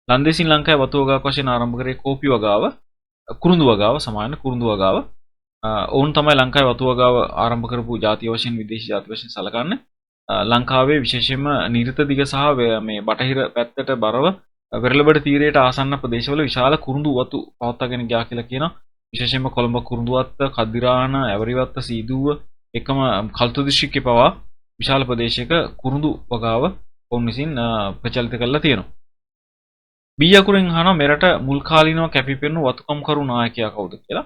ලන්දේසීන් ලංකාවේ වතුවගාවක් වශයෙන් ආරම්භ කරේ කෝපි වගාව, කුරුඳු වගාව සමාන කුරුඳු වගාව. ඔවුන් තමයි ලංකාවේ වතුවගාව ආරම්භ කරපු ජාතිය වශයෙන් විදේශී ජාති වශයෙන් සැලකන්නේ. ලංකාවේ විශේෂයෙන්ම නිර්ත දිග සහ මේ බටහිර පැත්තට බරව වෙරළබඩ තීරයට ආසන්න ප්‍රදේශවල විශාල කුරුඳු වතු පවත්වාගෙන ගියා කියලා කියනවා. විශේෂයෙන්ම කොළඹ කුරුඳුවත්ත, කදිරාන, ඇවරිවත්ත, සීදුව එකම කල්තු දිස්ත්‍රික්කේ පවා විශාල ප්‍රදේශයක කුරුඳු වගාව ඔවුන් විසින් ප්‍රචලිත කරලා තියෙනවා. බී අකුරෙන් අහනවා මෙරට මුල් කාලීනව කැපිපෙනුණු වතුකම්කරු නායකයා කවුද කියලා.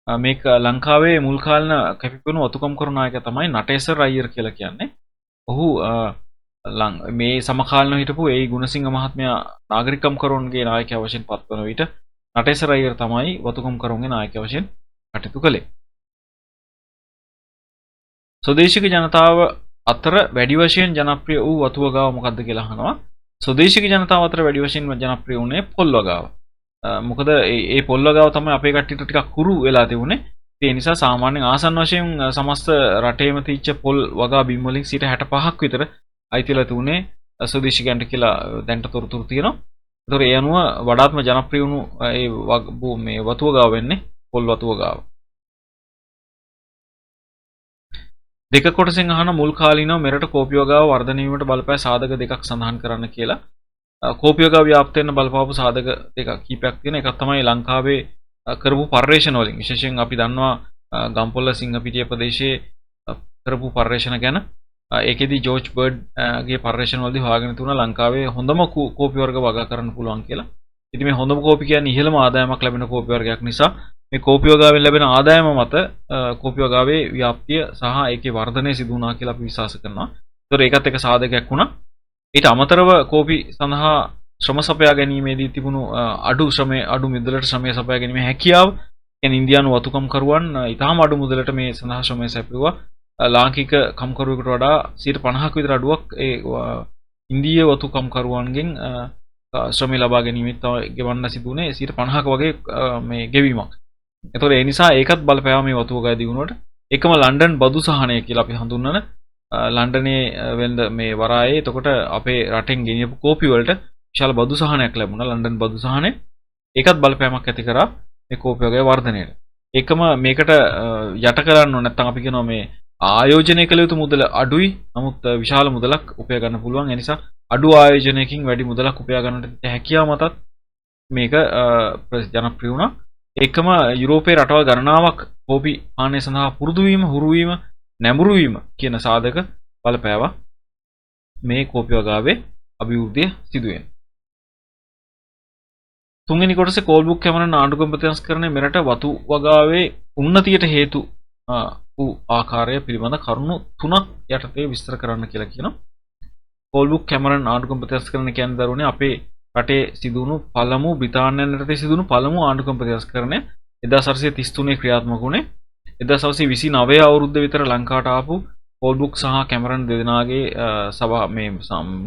මේක ලංකාවේ මුල් කාලීන කැපිපෙනුණු වතුකම්කරු නායකයා තමයි නටේසර් අයියර් කියලා කියන්නේ. ඔහු මේ සමකාලීනව හිටපු ඒ ගුණසිංහ මහත්මයා නාගරිකම්කරුන්ගේ නායකයා වශයෙන් පත්වන විට නටේසර් අයියර් තමයි වතුකම්කරුන්ගේ නායකයා වශයෙන් කටයුතු කළේ. ස්වදේශික ජනතාව අතර වැඩි වශයෙන් ජනප්‍රිය වූ වතු වගාව මොකක්ද කියලා අහනවා. ස්වදේශික ජනතාව අතර වැඩි වශයෙන් ජනප්‍රිය වුණේ පොල් වගාව. මොකද මේ පොල් වගාව තමයි අපේ කට්ටියට ටිකක් හුරු වෙලා තිබුණේ. ඒ නිසා සාමාන්‍යයෙන් ආසන්න වශයෙන් සමස්ත රටේම තිච්ච පොල් වගා බිම් වලින් 65% විතර අයිතිලා තිබුණේ ස්වදේශිකයන්ට කියලා දැන්ට තොරතුරු තියෙනවා. ඒතොර ඒ අනුව වඩාත්ම ජනප්‍රිය වුණු මේ වතු වගාව වෙන්නේ පොල් වතු වගාව. දෙක කොටසෙන් අහන මුල් කාලීනව මෙරට කෝපි වගාව වර්ධනය වීමට බලපෑ සාධක දෙකක් සඳහන් කරන්න කියලා. කෝපි වගාව ව්‍යාප්ත වෙන්න බලපාපු සාධක දෙකක් කීපයක් තියෙනවා. එකක් තමයි ලංකාවේ කරපු පර්යේෂණ වලින් විශේෂයෙන් අපි දන්නවා ගම්පොල්ල සිංහපිටිය ප්‍රදේශයේ කරපු පර්යේෂණ ගැන. ඒකෙදි ජෝර්ජ් බර්ඩ් ගේ පර්යේෂණ වලදී හොයාගෙන තුන ලංකාවේ හොඳම කෝපි වර්ග වගා කරන්න පුළුවන් කියලා. ඉතින් මේ හොඳම කෝපි කියන්නේ ඉහළම ආදායමක් ලැබෙන කෝපි වර්ගයක් නිසා මේ කෝපි වගාවෙන් ලැබෙන ආදායම මත කෝපි වගාවේ ව්‍යාප්තිය සහ ඒකේ වර්ධනය සිදු වුණා කියලා අපි විශ්වාස කරනවා. ඒතර ඒකත් එක සාධකයක් වුණා. ඊට අමතරව කෝපි සඳහා ශ්‍රම සපයා ගැනීමේදී තිබුණු අඩු මුදලට ශ්‍රමය සපයා ගැනීමේ හැකියාව කියන්නේ ඉන්දියානු වතුකම්කරුවන් ඊටාම අඩු මුදලට මේ සඳහා ශ්‍රමය සැපයුවා. ලාංකික කම්කරුවෙකුට වඩා 50% විතර අඩුවක් ඒ ඉන්දීය වතුකම්කරුවන්ගෙන් ශ්‍රමය ලබා ගැනීමෙත් ගෙවන්න සිදුුනේ 50%ක වගේ මේ ගෙවීමක්. ඒතකොට ඒ නිසා ඒකත් බලපෑවා මේ වතු වගා දිනුවට. එකම ලන්ඩන් බදු සහනය කියලා අපි හඳුන්වන ලන්ඩනේ වෙන්ද මේ වරායේ එතකොට අපේ රටෙන් ගෙනියපු කෝපි වලට විශාල බදු සහනයක් ලැබුණා. ලන්ඩන් බදු සහනය. ඒකත් බලපෑමක් ඇති කරා මේ කෝපි වගේ වර්ධනයට. ඒකම මේකට යට කරන්න ඕන නැත්නම් අපි කියනවා මේ ආයෝජනය කළ යුතු මුදල අඩුයි. නමුත් විශාල මුදලක් උපයා ගන්න පුළුවන්. ඒ නිසා අඩු ආයෝජනයකින් වැඩි මුදලක් උපයා ගන්නට හැකියාව මතත් මේක ජනප්‍රිය වුණා. ඒකම යුරෝපයේ රටවල් ගණනාවක් කෝපි පානය සඳහා පුරුදු වීම, හුරු වීම, නැඹුරු වීම කියන සාධක බලපෑවා මේ කෝපි වගාවේ අභිවෘද්ධිය සිදුවෙන. තුන්වෙනි කොටසේ කෝල්බුක් කැමරන් ආණ්ඩුක්‍රම ප්‍රතිසංස්කරණය මෙරට වතු වගාවේ උන්නතියට හේතු වූ ආකාරය පිළිබඳ කරුණු තුනක් යටතේ විස්තර කරන්න කියලා කියනවා. කෝල්බුක් කැමරන් ආණ්ඩුක්‍රම ප්‍රතිසංස්කරණය කියන්නේ දරුවනේ අපේ රටේ සිදුවුණු පළමු බ්‍රිතාන්‍යයන් රටේ සිදුවුණු පළමු ආණ්ඩුක්‍රම ප්‍රතිසංස්කරණය 1833 ක්‍රියාත්මක වුණේ. 1929 අවුරුද්ද විතර ලංකාවට ආපු කෝල්බුක් සහ කැමරන් දෙදෙනාගේ සභා මේ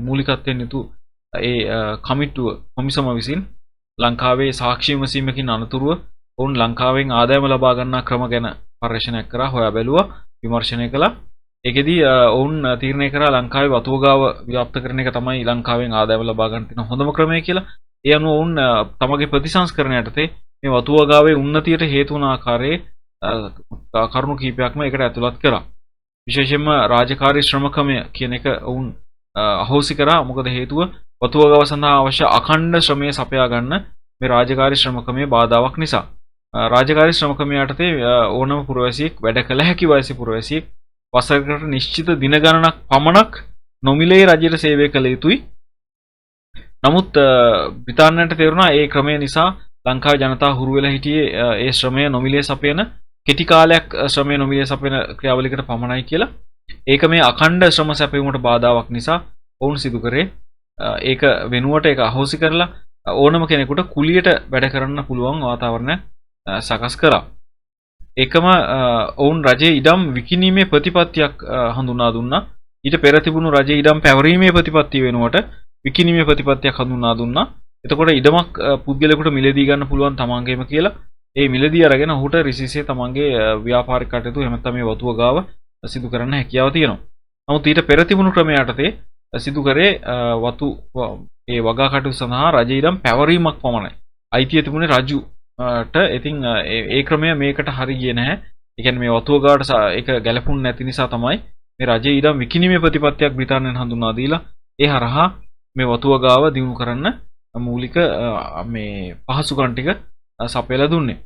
මූලිකත්වයෙන් යුතු ඒ කොමිසම විසින් ලංකාවේ සාක්ෂි විමසීමකින් අනතුරුව ඔවුන් ලංකාවෙන් ආදායම ලබා ගන්නා ක්‍රම ගැන පර්යේෂණයක් කරා, හොයා බැලුවා, විමර්ශනය කළා. ඒකෙදි ඔවුන් තීරණය කරා ලංකාවේ වතු වගාව ව්‍යාප්ත කරන එක තමයි ලංකාවෙන් ආදායම ලබා ගන්න තියෙන හොඳම ක්‍රමය කියලා. ඒ අනුව ඔවුන් තමගේ ප්‍රතිසංස්කරණ යටතේ මේ වතු වගාවේ උන්නතියට හේතු වන ආකාරයේ කරුණු කීපයක්ම ඒකට ඇතුළත් කරා. විශේෂයෙන්ම රාජකාරී ශ්‍රමකමය කියන එක ඔවුන් අහෝසි කරා. මොකද හේතුව වතු වගාව සඳහා අවශ්‍ය අඛණ්ඩ ශ්‍රමය සපයා ගන්න මේ රාජකාරී ශ්‍රමකමේ බාධාවක් නිසා. රාජකාරී ශ්‍රමකමය යටතේ ඕනම පුරවැසියෙක් වැඩ කළ හැකි වයසේ පුරවැසියෙක් වසරකට නිශ්චිත දින ගණනක් පමණක් නොමිලේ රජයට සේවය කළ යුතුයි. නමුත් බ්‍රිතාන්‍යයන්ට තේරුණා ඒ ක්‍රමය නිසා ලංකාවේ ජනතාව හුරු වෙලා හිටියේ ඒ ශ්‍රමය නොමිලේ සපයන කෙටි කාලයක් ශ්‍රමය නොමිලේ සපයන ක්‍රියාවලියකට පමණයි කියලා. ඒක මේ අඛණ්ඩ ශ්‍රම සැපයීමට බාධාවක් නිසා ඔවුන් සිදු කරේ ඒක වෙනුවට ඒක අහෝසි කරලා ඕනම කෙනෙකුට කුලියට වැඩ කරන්න පුළුවන් වාතාවරණයක් සකස් කරා. ඒකම ඔවුන් රජයේ ඉඩම් විකිණීමේ ප්‍රතිපත්තියක් හඳුන්වා දුන්නා. ඊට පෙර තිබුණු රජයේ ඉඩම් පැවරීමේ ප්‍රතිපත්තිය වෙනුවට විකිණීමේ ප්‍රතිපත්තියක් හඳුන්වා දුන්නා. එතකොට ඉඩමක් පුද්ගලයෙකුට මිලදී ගන්න පුළුවන් තමන්ගේම කියලා ඒ මිලදී අරගෙන ඔහුට රිසීසේ තමන්ගේ ව්‍යාපාරික කටයුතු එහෙම නැත්නම් මේ වතු වගාව සිදු කරන්න හැකියාව තියෙනවා. නමුත් ඊට පෙර තිබුණු ක්‍රමය යටතේ සිදු කරේ වතු ඒ වගා කටයුතු සඳහා රජයේ ඉඩම් පැවරීමක් පමණයි. අයිතිය තිබුණේ රජුට. ඉතින් ඒ ක්‍රමය මේකට හරි ගියේ නැහැ. ඒ කියන්නේ මේ වතු වගාවට ඒක ගැලපුණ නැති නිසා තමයි මේ රජයේ ඉඩම් විකිණීමේ ප්‍රතිපත්තියක් බ්‍රිතාන්‍යයෙන් හඳුන්වා දීලා ඒ හරහා මේ වතු වගාව දිනු කරන්න මූලික මේ පහසුකම් ටික සපයලා දුන්නේ.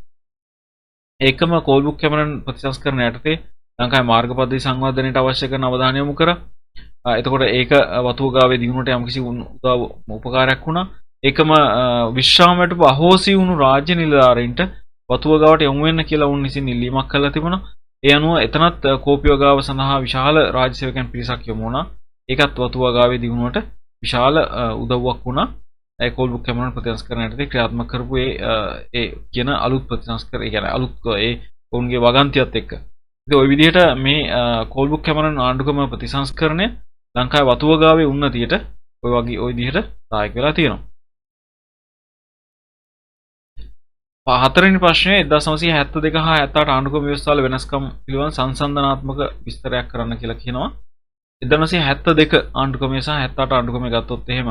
ඒකම කෝල්බුක් කැමරන් ප්‍රතිසංස්කරණ යටතේ ලංකාවේ මාර්ග පද්ධති සංවර්ධනයට අවශ්‍ය කරන අවධානය යොමු කරා. එතකොට ඒක වතුව ගාවේ දිනුනට යම්කිසි උදව් උපකාරයක් වුණා. ඒකම විශ්‍රාමයට අහෝසි වුණු රාජ්‍ය නිලධාරීන්ට වතුව ගාවට යොමු වෙන්න කියලා උන් විසින් ඉල්ලීමක් කළා තිබුණා. ඒ අනුව එතනත් කෝපිය ගාව සඳහා විශාල රාජ්‍ය සේවකයන් පිරිසක් යොමු වුණා. ඒකත් වතුව ගාවේ දිනුනට විශාල උදව්වක් වුණා. ඒ කෝල්බුක් කැමරන් ප්‍රතිසංස්කරණයටදී ක්‍රියාත්මක කරපු ඒ කියන අලුත් ප්‍රතිසංස්කර ඒ කියන්නේ අලුත් ඒ ඔවුන්ගේ වගන්තියත් එක්ක. ඉතින් ওই විදිහට මේ කෝල්බුක් කැමරන් ආණ්ඩුක්‍රම ප්‍රතිසංස්කරණය ලංකාවේ වතුව ගාවේ උන්නතියට ওই වගේ ওই විදිහට සහායක වෙලා තියෙනවා. හතරවෙනි ප්‍රශ්නය 1972 හා 78 ආණ්ඩුක්‍රම ව්‍යවස්ථාවල වෙනස්කම් පිළිබඳ සංසන්දනාත්මක විස්තරයක් කරන්න කියලා කියනවා. 1972 ආණ්ඩුක්‍රමය සහ 78 ආණ්ඩුක්‍රමය ගත්තොත් එහෙම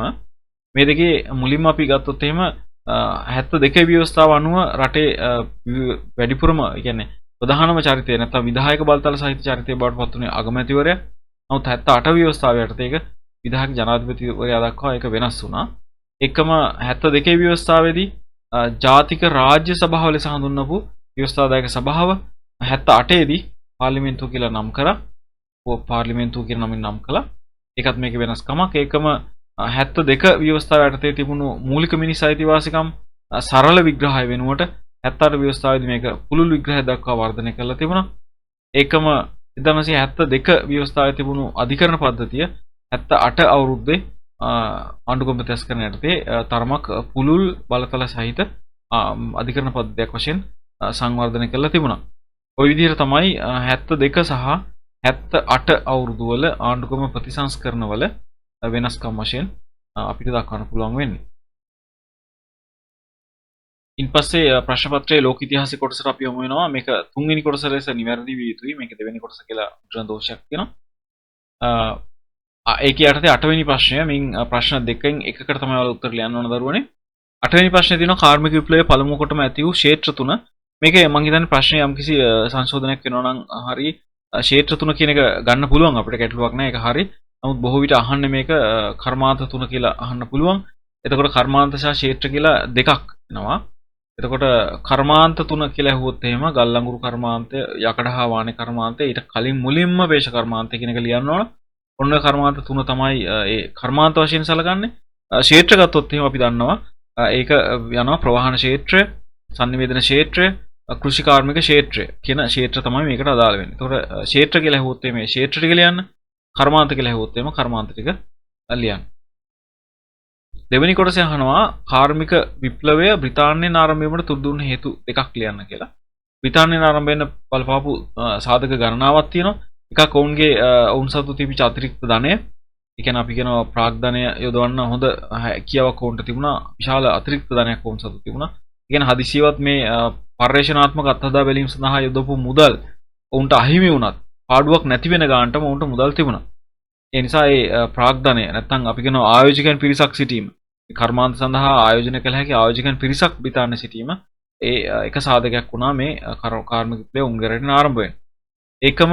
මේ දෙකේ මුලින්ම අපි ගත්තොත් එහෙම 72 ව්‍යවස්ථාව අනුව රටේ වැඩිපුරම කියන්නේ ප්‍රධානම චරිතය නැත්නම් විධායක බලතල සහිත චරිතය බවට පත් වුණේ අගමැතිවරයා. නමුත් 78 ව්‍යවස්ථාව යටතේ ඒක විධායක ජනාධිපතිවරයා දක්වා ඒක වෙනස් වුණා. එකම 72 ව්‍යවස්ථාවේදී ජාතික රාජ්‍ය සභාව ලෙස හඳුන්වපු ව්‍යවස්ථාදායක සභාව 78 දී පාර්ලිමේන්තුව කියලා නම් කරා. පාර්ලිමේන්තුව කියන නමින් නම් කළා. ඒකත් මේකේ වෙනස්කමක්. ඒකම 72 ව්‍යවස්ථාව යටතේ තිබුණු මූලික මිනිස් අයිතිවාසිකම් සරල විග්‍රහය වෙනුවට 78 ව්‍යවස්ථාවේදී මේක පුළුල් විග්‍රහය දක්වා වර්ධනය කරලා තිබුණා. ඒකම 1972 ව්‍යවස්ථාවේ තිබුණු අධිකරණ පද්ධතිය 78 අවුරුද්දේ ආණ්ඩුක්‍රම ප්‍රතිසංස්කරණ යටතේ තරමක් පුළුල් බලතල සහිත අධිකරණ පද්ධතියක් වශයෙන් සංවර්ධනය කරලා තිබුණා. ওই විදිහට තමයි 72 සහ 78 අවුරුදු වල ආණ්ඩුක්‍රම ප්‍රතිසංස්කරණ වල වෙනස්කම් වශයෙන් අපිට දක්වන්න පුළුවන් වෙන්නේ. ඉන්පස්සේ ප්‍රශ්න පත්‍රයේ ලෝක ඉතිහාසයේ කොටසට අපි යමු වෙනවා. මේක තුන්වෙනි කොටස ලෙස නිවැරදි විය යුතුයි. මේක දෙවෙනි කොටස කියලා මුද්‍රණ දෝෂයක් තියෙනවා. ඒකේ යටතේ 8 වෙනි ප්‍රශ්නය මින් ප්‍රශ්න දෙකෙන් එකකට තමයි වල උත්තර ලියන්න ඕන දරුවනේ. 8 වෙනි ප්‍රශ්නේ තියෙනවා කාර්මික විප්ලවයේ පළමු කොටම ඇති වූ ක්ෂේත්‍ර තුන. මේකේ මම හිතන්නේ ප්‍රශ්නේ යම්කිසි සංශෝධනයක් වෙනවා නම් හරි ක්ෂේත්‍ර තුන කියන එක ගන්න පුළුවන් අපිට ගැටලුවක් නැහැ. ඒක හරි. නමුත් බොහෝ විට අහන්නේ මේක කර්මාන්ත තුන කියලා අහන්න පුළුවන්. එතකොට කර්මාන්ත සහ ක්ෂේත්‍ර කියලා දෙකක් වෙනවා. එතකොට කර්මාන්ත තුන කියලා ඇහුවොත් එහෙම ගල්ලංගුරු කර්මාන්තය, යකඩ හා වාණේ කර්මාන්තය, ඊට කලින් මුලින්ම වේශ කර්මාන්තය කියන එක ලියන්න ඕන. ඔන්න කර්මාන්ත තුන තමයි ඒ කර්මාන්ත වශයෙන් සැලකන්නේ. ක්ෂේත්‍ර ගත්තොත් එහෙම අපි දන්නවා ඒක යනවා ප්‍රවාහන ක්ෂේත්‍රය, sannivedana ක්ෂේත්‍රය, කෘෂි කාර්මික ක්ෂේත්‍රය කියන ක්ෂේත්‍ර තමයි මේකට අදාළ වෙන්නේ. එතකොට ක්ෂේත්‍ර කියලා ඇහුවොත් මේ ක්ෂේත්‍ර ටික ලියන්න. කර්මාන්ත කියලා ඇහුවොත් එහෙම කර්මාන්ත ටික ලියන්න. දෙවෙනි කොටසේ අහනවා කාර්මික විප්ලවය බ්‍රිතාන්‍යයෙන් ආරම්භ වීමට තුඩු දුන්න හේතු දෙකක් ලියන්න කියලා. බ්‍රිතාන්‍යයෙන් ආරම්භ වෙන්න බලපාපු සාධක ගණනාවක් තියෙනවා. එකක් ඔවුන්ගේ ඔවුන් සතු තිබිච්ච අතිරික්ත ධනය. ඒ කියන්නේ අපි කියනවා ප්‍රාග්ධනය යොදවන්න හොඳ හැකියාවක් ඔවුන්ට තිබුණා. විශාල අතිරික්ත ධනයක් ඔවුන් සතු තිබුණා. ඒ කියන්නේ හදිසියවත් මේ පර්යේෂණාත්මක අත්හදා බැලීම සඳහා යොදවපු මුදල් ඔවුන්ට අහිමි වුණත් පාඩුවක් නැති වෙන ගානටම ඔවුන්ට මුදල් තිබුණා. ඒ නිසා ඒ ප්‍රාග්ධනය නැත්නම් අපි කියනවා ආයෝජකයන් පිරිසක් සිටීම කර්මාන්ත සඳහා ආයෝජනය කළ හැකි ආයෝජකයන් පිරිසක් බ්‍රිතාන්‍යයේ සිටීම ඒ එක සාධකයක් වුණා මේ කාර්මික විප්ලවය උංගරේටම ආරම්භ වෙන්න. ඒකම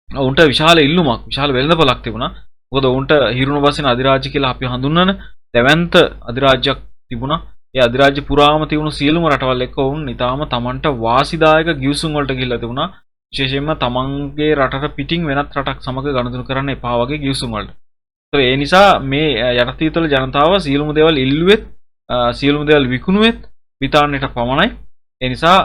ඔවුන්ට විශාල ඉල්ලුමක් විශාල වෙළඳපොළක් තිබුණා. මොකද ඔවුන්ට හිරුණ බසින අධිරාජ්‍ය කියලා අපි හඳුන්වන දැවැන්ත අධිරාජ්‍යයක් තිබුණා. ඒ අධිරාජ්‍ය පුරාම තිබුණු සියලුම රටවල් එක්ක ඔවුන් ඊටාම තමන්ට වාසිදායක ගිවිසුම් වලට ගිහිල්ලා තිබුණා. විශේෂයෙන්ම තමන්ගේ රටට පිටින් වෙනත් රටක් සමග ගනුදෙනු කරන්න එපා වගේ ගිවිසුම් වලට. ඒ නිසා මේ යටතීතල ජනතාව සියලුම දේවල් ඉල්ලුවෙත් සියලුම දේවල් විකුණුවෙත් බ්‍රිතාන්‍යයට පමණයි. ඒ නිසා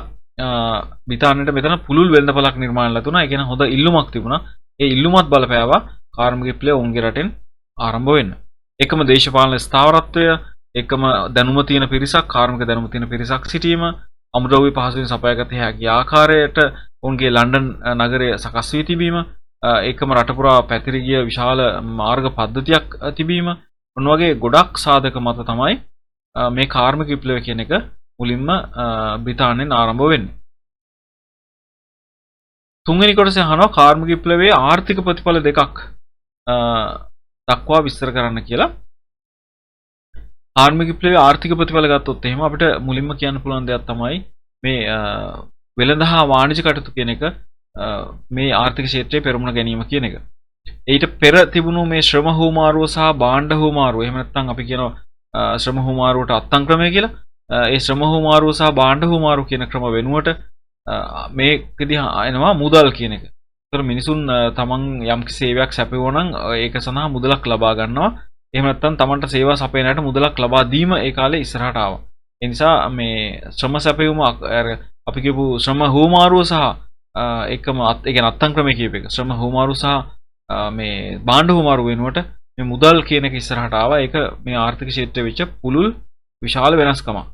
බ්‍රිතාන්‍යයට මෙතන පුළුල් වෙළඳපළක් නිර්මාණය වෙලා තුනා. ඒ කියන්නේ හොඳ ඉල්ලුමක් තිබුණා. ඒ ඉල්ලුමත් බලපෑවා කාර්මික විප්ලවය උන්ගේ රටෙන් ආරම්භ වෙන්න. එකම දේශපාලන ස්ථාවරත්වය, එකම දැනුම තියෙන පිරිසක්, කාර්මික දැනුම තියෙන පිරිසක් සිටීම, අමුද්‍රව්‍ය පහසුවෙන් සපයාගත හැකි ආකාරයට උන්ගේ ලන්ඩන් නගරය සකස් වී තිබීම, ඒකම රට පුරා පැතිරී ගිය විශාල මාර්ග පද්ධතියක් තිබීම, මොන වගේ ගොඩක් සාධක මත තමයි මේ කාර්මික විප්ලවය කියන එක මුලින්ම බ්‍රිතාන්‍යයෙන් ආරම්භ වෙන්නේ. තුන්වෙනි කොටසේ අහනවා කාර්මික විප්ලවයේ ආර්ථික ප්‍රතිඵල දෙකක් දක්වා විස්තර කරන්න කියලා. කාර්මික විප්ලවයේ ආර්ථික ප්‍රතිඵල ගත්තොත් එහෙම අපිට මුලින්ම කියන්න පුළුවන් දෙයක් තමයි මේ වෙළඳ හා වාණිජ කටයුතු කියන එක මේ ආර්ථික ක්ෂේත්‍රයේ පෙරමුණ ගැනීම කියන එක. ඊට පෙර තිබුණු මේ ශ්‍රම හුවමාරුව සහ භාණ්ඩ හුවමාරුව, එහෙම නැත්නම් අපි කියනවා ශ්‍රම හුවමාරුවට අත්තම් ක්‍රමය කියලා. ඒ ශ්‍රම හුවමාරුව සහ භාණ්ඩ හුවමාරුව කියන ක්‍රම වෙනුවට මේකදී එනවා මුදල් කියන එක. ඒතර මිනිසුන් තමන් යම් සේවයක් සැපයුවා නම් ඒක සඳහා මුදලක් ලබා ගන්නවා. එහෙම නැත්නම් තමන්ට සේවා සපයන අයට මුදලක් ලබා දීම ඒ කාලේ ඉස්සරහට ආවා. ඒ නිසා මේ ශ්‍රම සැපයුම අපි කියපු ශ්‍රම හුවමාරුව සහ එකම ඒ කියන්නේ අත්තම් ක්‍රමයේ කියප එක. ශ්‍රම හුවමාරුව සහ මේ භාණ්ඩ හුවමාරුව වෙනුවට මේ මුදල් කියන එක ඉස්සරහට ආවා. ඒක මේ ආර්ථික ක්ෂේත්‍රයේ වෙච්ච පුළුල් විශාල වෙනස්කමක්.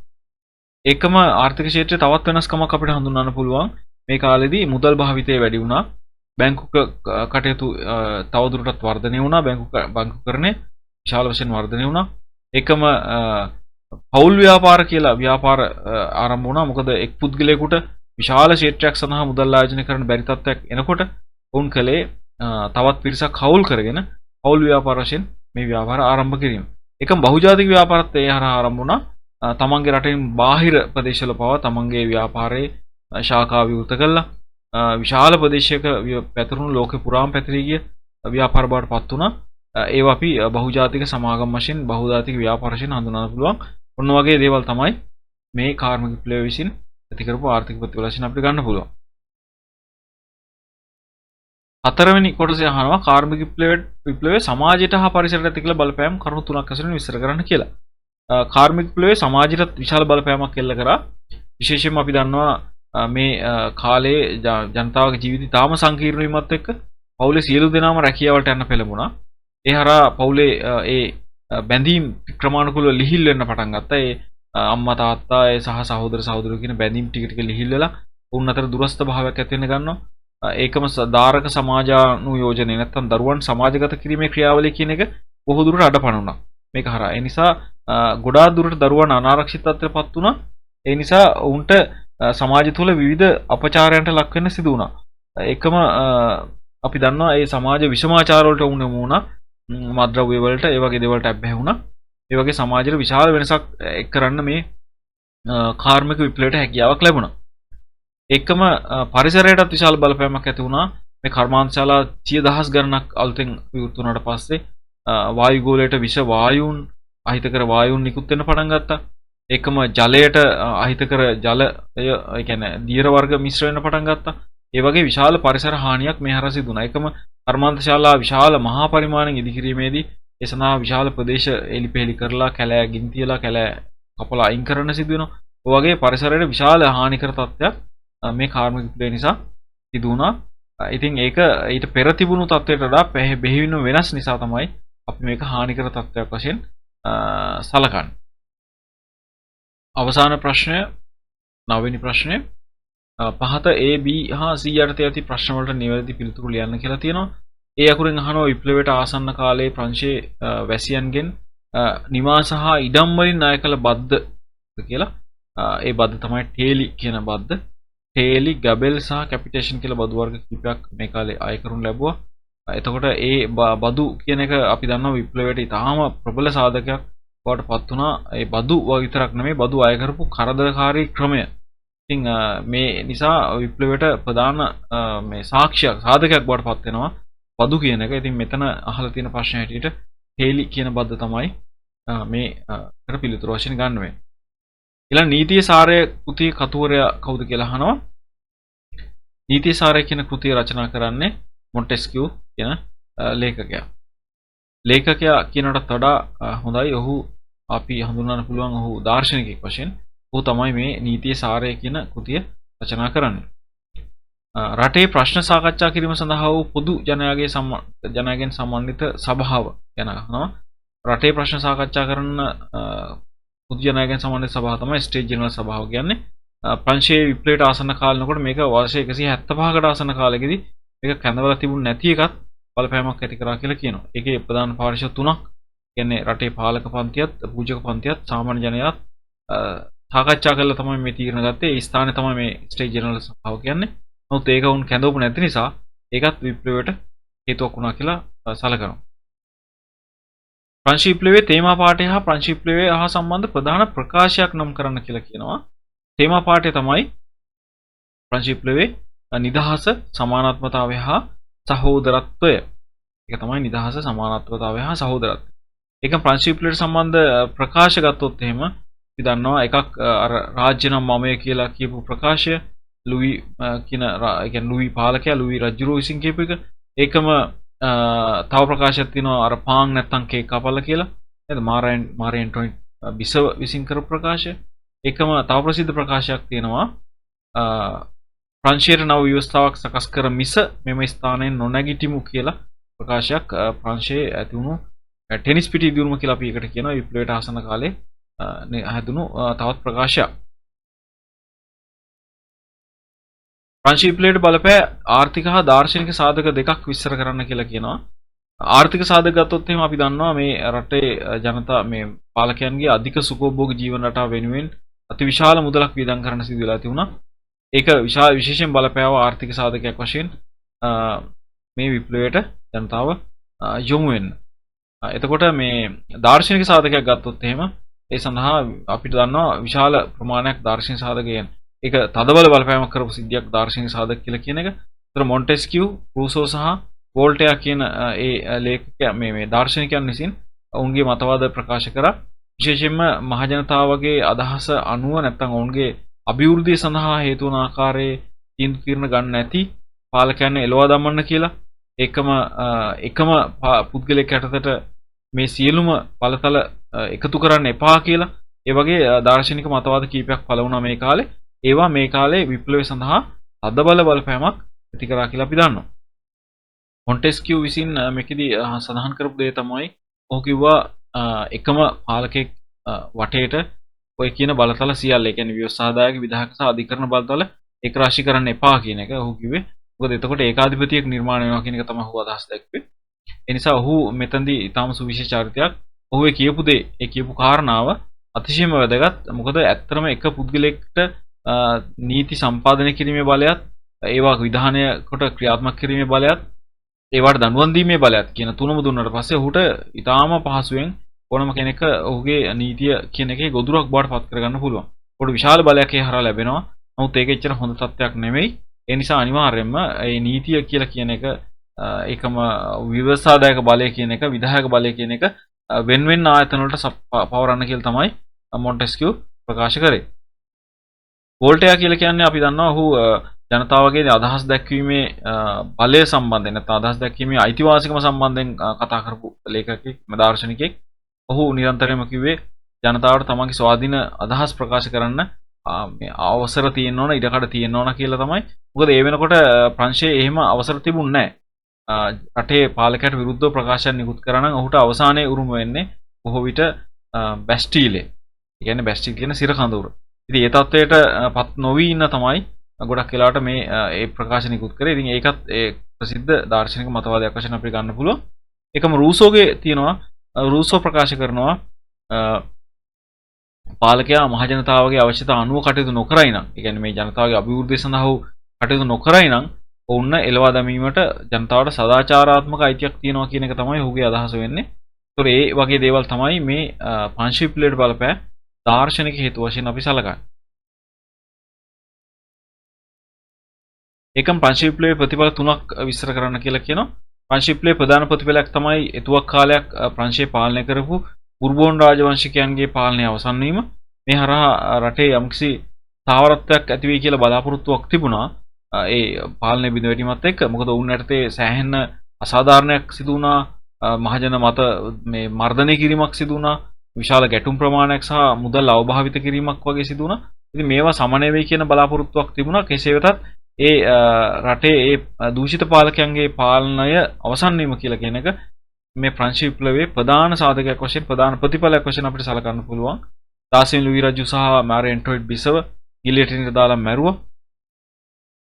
ඒකම ආර්ථික ක්ෂේත්‍රයේ තවත් වෙනස්කමක් අපිට හඳුන්වන්න පුළුවන්. මේ කාලෙදී මුදල් භාවිතය වැඩි වුණා. බැංකු කටයුතු තවදුරටත් වර්ධනය වුණා. බැංකුකරණය විශාල වශයෙන් වර්ධනය වුණා. ඒකම පෞල් ව්‍යාපාර කියලා ව්‍යාපාර ආරම්භ වුණා. මොකද එක් පුද්ගලයෙකුට විශාල ක්ෂේත්‍රයක් සඳහා මුදල් ආයෝජනය කරන්න බැරි තත්ත්වයක් එනකොට වුන් කලේ තවත් පිරිසක් හවුල් කරගෙන පෞල් ව්‍යාපාර වශයෙන් මේ ව්‍යාපාර ආරම්භ කිරීම. ඒකම බහුජාතික ව්‍යාපාරත් ඒ හරහා ආරම්භ වුණා. තමන්ගේ රටෙන් බාහිර ප්‍රදේශවල පවා තමන්ගේ ව්‍යාපාරයේ ශාඛා විවෘත කළා. විශාල ප්‍රදේශයක පැතිරුණු ලෝකෙ පුරාම පැතිරී ගිය ව්‍යාපාර බවට පත් වුණා. ඒවා අපි බහුජාතික සමාගම් වශයෙන් බහුජාතික ව්‍යාපාර වශයෙන් හඳුනන්න පුළුවන්. ඔන්න වගේ දේවල් තමයි මේ කාර්මික විප්ලවය විසින් ඇති කරපු ආර්ථික ප්‍රතිඵල වශයෙන් අපිට ගන්න පුළුවන්. හතරවෙනි කොටසේ අහනවා කාර්මික විප්ලවයේ සමාජයට හා පරිසරයට ඇති කළ බලපෑම් කරුණු තුනක් අසුරින් විස්තර කරන්න කියලා. කාර්මික විප්ලවයේ සමාජයට විශාල බලපෑමක් එල්ල කරා. විශේෂයෙන්ම අපි දන්නවා මේ කාලේ ජනතාවගේ ජීවිතය තාම සංකීර්ණ වීමත් එක්ක පවුලේ සියලු දෙනාම රැකියාවලට යන්න පෙළඹුණා. ඒ හරහා පවුලේ ඒ බැඳීම් ක්‍රමානුකූලව ලිහිල් වෙන්න පටන් ගත්තා. ඒ අම්මා තාත්තා ඒ සහ සහෝදර සහෝදරියෝ කියන බැඳීම් ටික ටික ලිහිල් වෙලා උන් අතර දුරස්ත භාවයක් ඇති වෙන්න ගන්නවා. ඒකම ධාරක සමාජානුයෝජනය නැත්නම් දරුවන් සමාජගත කිරීමේ ක්‍රියාවලිය කියන එක බොහෝ දුරට අඩපණ වුණා. මේක හරහා. ඒ නිසා ගොඩාක් දුරට දරුවන් අනාරක්ෂිත තත්ත්වයටපත් වුණා. ඒ නිසා උන්ට සමාජය තුළ විවිධ අපචාරයන්ට ලක් වෙන්න සිදු වුණා. ඒකම අපි දන්නවා ඒ සමාජ විෂමාචාර වලට උන් යමු වුණා. මත්ද්‍රව්‍ය වලට ඒ වගේ දේවල්ට ඇබ්බැහි වුණා. ඒ වගේ සමාජයේ විශාල වෙනසක් එක් කරන්න මේ කාර්මික විප්ලවයට හැකියාවක් ලැබුණා. ඒකම පරිසරයටත් විශාල බලපෑමක් ඇති වුණා. මේ කර්මාන්තශාලා 100,000 ගණනක් අලුතෙන් විවෘත වුණාට පස්සේ වායුගෝලයට විෂ වායුන් අහිතකර වායුන් නිකුත් වෙන්න පටන් ගත්තා. ඒකම ජලයට අහිතකර ජලය ඒ කියන්නේ දියර වර්ග මිශ්‍ර වෙන්න පටන් ගත්තා. ඒ වගේ විශාල පරිසර හානියක් මේ හරහා සිදු වුණා. ඒකම කර්මාන්තශාලා විශාල මහා පරිමාණයෙන් ඉදිකිරීමේදී ඒ සඳහා විශාල ප්‍රදේශ එලිපෙහෙලි කරලා කැලෑ ගිනි තියලා කැලෑ කපලා අයින් කරන්න සිදු වෙනවා. ඔය වගේ පරිසරයට විශාල හානිකර තත්ත්වයක් මේ කාර්මික විප්ලවය නිසා සිදු වුණා. ඉතින් ඒක ඊට පෙර තිබුණු තත්ත්වයට වඩා බෙහෙවින්ම වෙනස් නිසා තමයි අපි මේක හානිකර තත්ත්වයක් වශයෙන් සලකන්නේ. අවසාන ප්‍රශ්නය 9 වෙනි ප්‍රශ්නය පහත A B හා C යටතේ ඇති ප්‍රශ්න වලට නිවැරදි පිළිතුරු ලියන්න කියලා තියෙනවා. ඒ අකුරෙන් අහනවා විප්ලවයට ආසන්න කාලයේ ප්‍රංශයේ වැසියන්ගෙන් නිවාස හා ඉඩම් වලින් ණය කළ බද්ද කියලා. ඒ බද්ද තමයි ටේලි කියන බද්ද. ටේලි, ගබෙල් සහ කැපිටේෂන් කියලා බදු වර්ග කිහිපයක් මේ කාලේ අය කරනු ලැබුවා. එතකොට ඒ බදු කියන එක අපි දන්නවා විප්ලවයට ඉතාම ප්‍රබල සාධකයක් බවට පත් වුණා. ඒ බදු විතරක් නෙමෙයි බදු අය කරපු කරදරකාරී ක්‍රමය. ඉතින් මේ නිසා විප්ලවයට ප්‍රධාන මේ සාක්ෂියක් සාධකයක් බවට පත් වෙනවා බදු කියන එක. ඉතින් මෙතන අහලා තියෙන ප්‍රශ්න හැටියට ටේලි කියන බද්ද තමයි මේ කර පිළිතුරු වශයෙන් ගන්න වෙන්නේ. ඊළඟ නීතිය සාරය කෘතියේ කතුවරයා කවුද කියලා අහනවා. නීතිය සාරය කියන කෘතිය රචනා කරන්නේ මොන්ටෙස්කියු කියන ලේඛකයා. ලේඛකයා කියනටත් වඩා හොඳයි ඔහු අපි හඳුන්වන්න පුළුවන් ඔහු දාර්ශනිකයෙක් වශයෙන්. ඔහු තමයි මේ නීතිය සාරය කියන කෘතිය රචනා කරන්නේ. රටේ ප්‍රශ්න සාකච්ඡා කිරීම සඳහා වූ පොදු ජනයාගෙන් සම්මානිත සභාව ගැන අහනවා. රටේ ප්‍රශ්න සාකච්ඡා කරන පොදු ජනයාගෙන් සම්මානිත සභාව තමයි ස්ටේට් ජෙනරල් සභාව කියන්නේ. ප්‍රංශයේ විප්ලවයට ආසන්න කාලනකොට මේක වර්ෂ 175කට ආසන්න කාලෙකදී මේක කැඳවලා තිබුණ නැති එකත් බලපෑමක් ඇති කරා කියලා කියනවා. ඒකේ ප්‍රධාන පාර්ශ්ව තුනක් කියන්නේ රටේ පාලක පන්තියත්, පූජක පන්තියත්, සාමාන්‍ය ජනයාත් සාකච්ඡා කරලා තමයි මේ තීරණ ගත්තේ. ඒ ස්ථානේ තමයි මේ ස්ටේට් ජෙනරල් සභාව කියන්නේ. නමුත් ඒක වුන් කැඳවපු නැති නිසා ඒකත් විප්ලවයට හේතුවක් වුණා කියලා සැලකනවා. ප්‍රංශ විප්ලවයේ තේමා පාඨය හා ප්‍රංශ විප්ලවය හා සම්බන්ධ ප්‍රධාන ප්‍රකාශයක් නම් කරන්න කියලා කියනවා. තේමා පාඨය තමයි ප්‍රංශ විප්ලවයේ නිදහස, සමානාත්මතාවය හා සහෝදරත්වය. ඒක තමයි නිදහස, සමානාත්මතාවය හා සහෝදරත්වය. ඒක ප්‍රංශ විප්ලවයට සම්බන්ධ ප්‍රකාශ ගත්තොත් එහෙම අපි දන්නවා එකක් අර රාජ්‍ය නම් මමය කියලා කියපු ප්‍රකාශය. ලුයි කියන ඒ කියන්නේ ලුයි පාලකයා ලුයි රජුරෝ විසින් කියපු එක. ඒකම තව ප්‍රකාශයක් තියෙනවා අර පාන් නැත්තම් කේක් කපලා කියලා. නේද? මාරි ඇන්ටොනි බිසව විසින් කරපු ප්‍රකාශය. ඒකම තව ප්‍රසිද්ධ ප්‍රකාශයක් තියෙනවා. ප්‍රංශයට නව ව්‍යවස්ථාවක් සකස් කර මිස මෙම ස්ථානයෙන් නොනැගිටිමු කියලා ප්‍රකාශයක් ප්‍රංශයේ ඇති වුණු ටෙනිස් පිටි දියුණුව කියලා අපි ඒකට කියනවා විප්ලවයට ආසන්න කාලේ හැදුණු තවත් ප්‍රකාශයක්. ප්‍රංශ විප්ලවයට බලපෑ ආර්ථික හා දාර්ශනික සාධක දෙකක් විස්තර කරන්න කියලා කියනවා. ආර්ථික සාධක ගත්තොත් එහෙම අපි දන්නවා මේ රටේ ජනතා මේ පාලකයන්ගේ අධික සුඛෝභෝගී ජීවන රටාව වෙනුවෙන් අතිවිශාල මුදලක් වියදම් කරන්න සිදු වෙලා තිබුණා. ඒක විශේෂයෙන් බලපෑව ආර්ථික සාධකයක් වශයෙන් මේ විප්ලවයට ජනතාව යොමු වෙන්න. එතකොට මේ දාර්ශනික සාධකයක් ගත්තොත් එහෙම ඒ සඳහා අපිට දන්නවා විශාල ප්‍රමාණයක් දාර්ශනික සාධකයන් ඒක තදබල බලපෑමක් කරපු සිද්ධියක් දාර්ශනික සාධක කියලා කියන එක. ඒතර මොන්ටෙස්කියු, රූසෝ සහ වෝල්ටෙයා කියන ඒ ලේඛකයා මේ දාර්ශනිකයන් විසින් ඔවුන්ගේ මතවාද ප්‍රකාශ කරා. විශේෂයෙන්ම මහජනතාවගේ අදහස අනුව නැත්නම් ඔවුන්ගේ අභිවෘද්ධිය සඳහා හේතු වන ආකාරයේ තීන්දුව ගන්න නැති පාලකයන් එලවා දමන්න කියලා. එකම පුද්ගලයෙක් යටතට මේ සියලුම බලතල එකතු කරන්න එපා කියලා. ඒ වගේ දාර්ශනික මතවාද කීපයක් පළ වුණා මේ කාලේ. ඒවා මේ කාලේ විප්ලවය සඳහා අදබල බලපෑමක් ඇති කරා කියලා අපි දන්නවා. මොන්ටෙස්කියු විසින් මේකෙදි සඳහන් කරපු දේ තමයි ඔහු කිව්වා එකම පාලකෙක් වටේට ඔය කියන බලතල සියල්ල ඒ කියන්නේ ව්‍යවස්ථාදායක විධායක සහ අධිකරණ බලතල ඒක රාශී කරන්න එපා කියන එක ඔහු කිව්වේ. මොකද එතකොට ඒකාධිපතියක් නිර්මාණය වෙනවා කියන එක තමයි ඔහු අදහස් දැක්වේ. ඒ නිසා ඔහු මෙතනදී ඊටාම සුවිශේෂ චරිතයක්. ඔහු ඒ කියපු දේ ඒ කියපු කාරණාව අතිශයම වැදගත්. මොකද ඇත්තටම එක පුද්ගලෙක්ට නීති සම්පාදනය කිරීමේ බලයත් ඒවා විධානය කොට ක්‍රියාත්මක කිරීමේ බලයත් ඒවට දඬුවම් දීමේ බලයත් කියන තුනම දුන්නාට පස්සේ ඔහුට ඊටාම පහසුවෙන් ඕනම කෙනෙක් ඔහුගේ නීතිය කියන එකේ ගොදුරක් බවට පත් කරගන්න පුළුවන්. ඔහුට විශාල බලයක් ඒ හරහා ලැබෙනවා. නමුත් ඒක එච්චර හොඳ තත්ත්වයක් නෙමෙයි. ඒ නිසා අනිවාර්යයෙන්ම මේ නීතිය කියලා කියන එක ඒකම ව්‍යවස්ථාදායක බලය කියන එක විධායක බලය කියන එක වෙන වෙන ආයතන වලට පවරන්න කියලා තමයි මොන්ටෙස්කියු ප්‍රකාශ කරේ. වෝල්ටෙයා කියලා කියන්නේ අපි දන්නවා ඔහු ජනතාවගේ අදහස් දැක්වීමේ බලය සම්බන්ධයෙන් නැත්නම් අදහස් දැක්වීමේ අයිතිවාසිකම සම්බන්ධයෙන් කතා කරපු ලේඛකෙක් දාර්ශනිකයෙක්. ඔහු නිරන්තරයෙන්ම කිව්වේ ජනතාවට තමන්ගේ ස්වාධීන අදහස් ප්‍රකාශ කරන්න මේ අවසර තියෙන්න ඕන, ඉඩකඩ තියෙන්න ඕන කියලා තමයි. මොකද ඒ වෙනකොට ප්‍රංශයේ එහෙම අවසර තිබුණේ නැහැ. රටේ පාලකයට විරුද්ධව ප්‍රකාශයන් නිකුත් කරා නම් ඔහුට අවසානයේ උරුම වෙන්නේ බොහෝ විට බැස්ටීලේ. ඒ කියන්නේ බැස්ටීල් කියන සිර කඳවුර. ඉතින් ඒ තත්වයට පත් නොවි ඉන්න තමයි ගොඩක් වෙලාවට මේ ඒ ප්‍රකාශ නිකුත් කරේ. ඉතින් ඒකත් ඒ ප්‍රසිද්ධ දාර්ශනික මතවාදයක් වශයෙන් අපිට ගන්න පුළුවන්. ඒකම රූසෝගේ තියෙනවා. රූසෝ ප්‍රකාශ කරනවා පාලකයා මහජනතාවගේ අවශ්‍යතා අනුව කටයුතු නොකරයි නම්, ඒ කියන්නේ මේ ජනතාවගේ අභිවෘද්ධිය සඳහා කටයුතු නොකරයි නම් ඔවුන් එලවා දැමීමට ජනතාවට සදාචාරාත්මක අයිතියක් තියෙනවා කියන එක තමයි ඔහුගේ අදහස වෙන්නේ. ඒතොර ඒ වගේ දේවල් තමයි මේ පංච විප්ලවයට බලපෑ දාර්ශනික හේතු වශයෙන් අපි සලකන්නේ. ඒකම පංච විප්ලවයේ ප්‍රතිඵල තුනක් විස්තර කරන්න කියලා කියනවා. පංච විප්ලවයේ ප්‍රධාන ප්‍රතිඵලයක් තමයි එතුවක් කාලයක් ප්‍රංශය පාලනය කරපු බුර්බෝන් රාජවංශිකයන්ගේ පාලනය අවසන් වීම. මේ හරහා රටේ යම්කිසි ස්ථාවරත්වයක් ඇති වෙයි කියලා බලාපොරොත්තුවක් තිබුණා. ඒ පාලනය බිඳ වැටීමත් එක්ක මොකද උන් යටතේ සෑහෙන අසාධාරණයක් සිදු වුණා. මහජන මත මේ මර්ධනය කිරීමක් සිදු වුණා. විශාල ගැටුම් ප්‍රමාණයක් සහ මුදල් අවභාවිත කිරීමක් වගේ සිදු වුණා. ඉතින් මේවා සමනය වෙයි කියන බලාපොරොත්තුවක් තිබුණා. කෙසේ වෙතත් ඒ රටේ ඒ දූෂිත පාලකයන්ගේ පාලනය අවසන් වීම කියලා කියන එක මේ ප්‍රංශ විප්ලවයේ ප්‍රධාන සාධකයක් වශයෙන් ප්‍රධාන ප්‍රතිඵලයක් වශයෙන් අපිට සලකන්න පුළුවන්. දාසින් ලුයි රජු සහ මාරි ඇන්ටොයිඩ් බිසව ගිලියටිනට දාලා මැරුවා.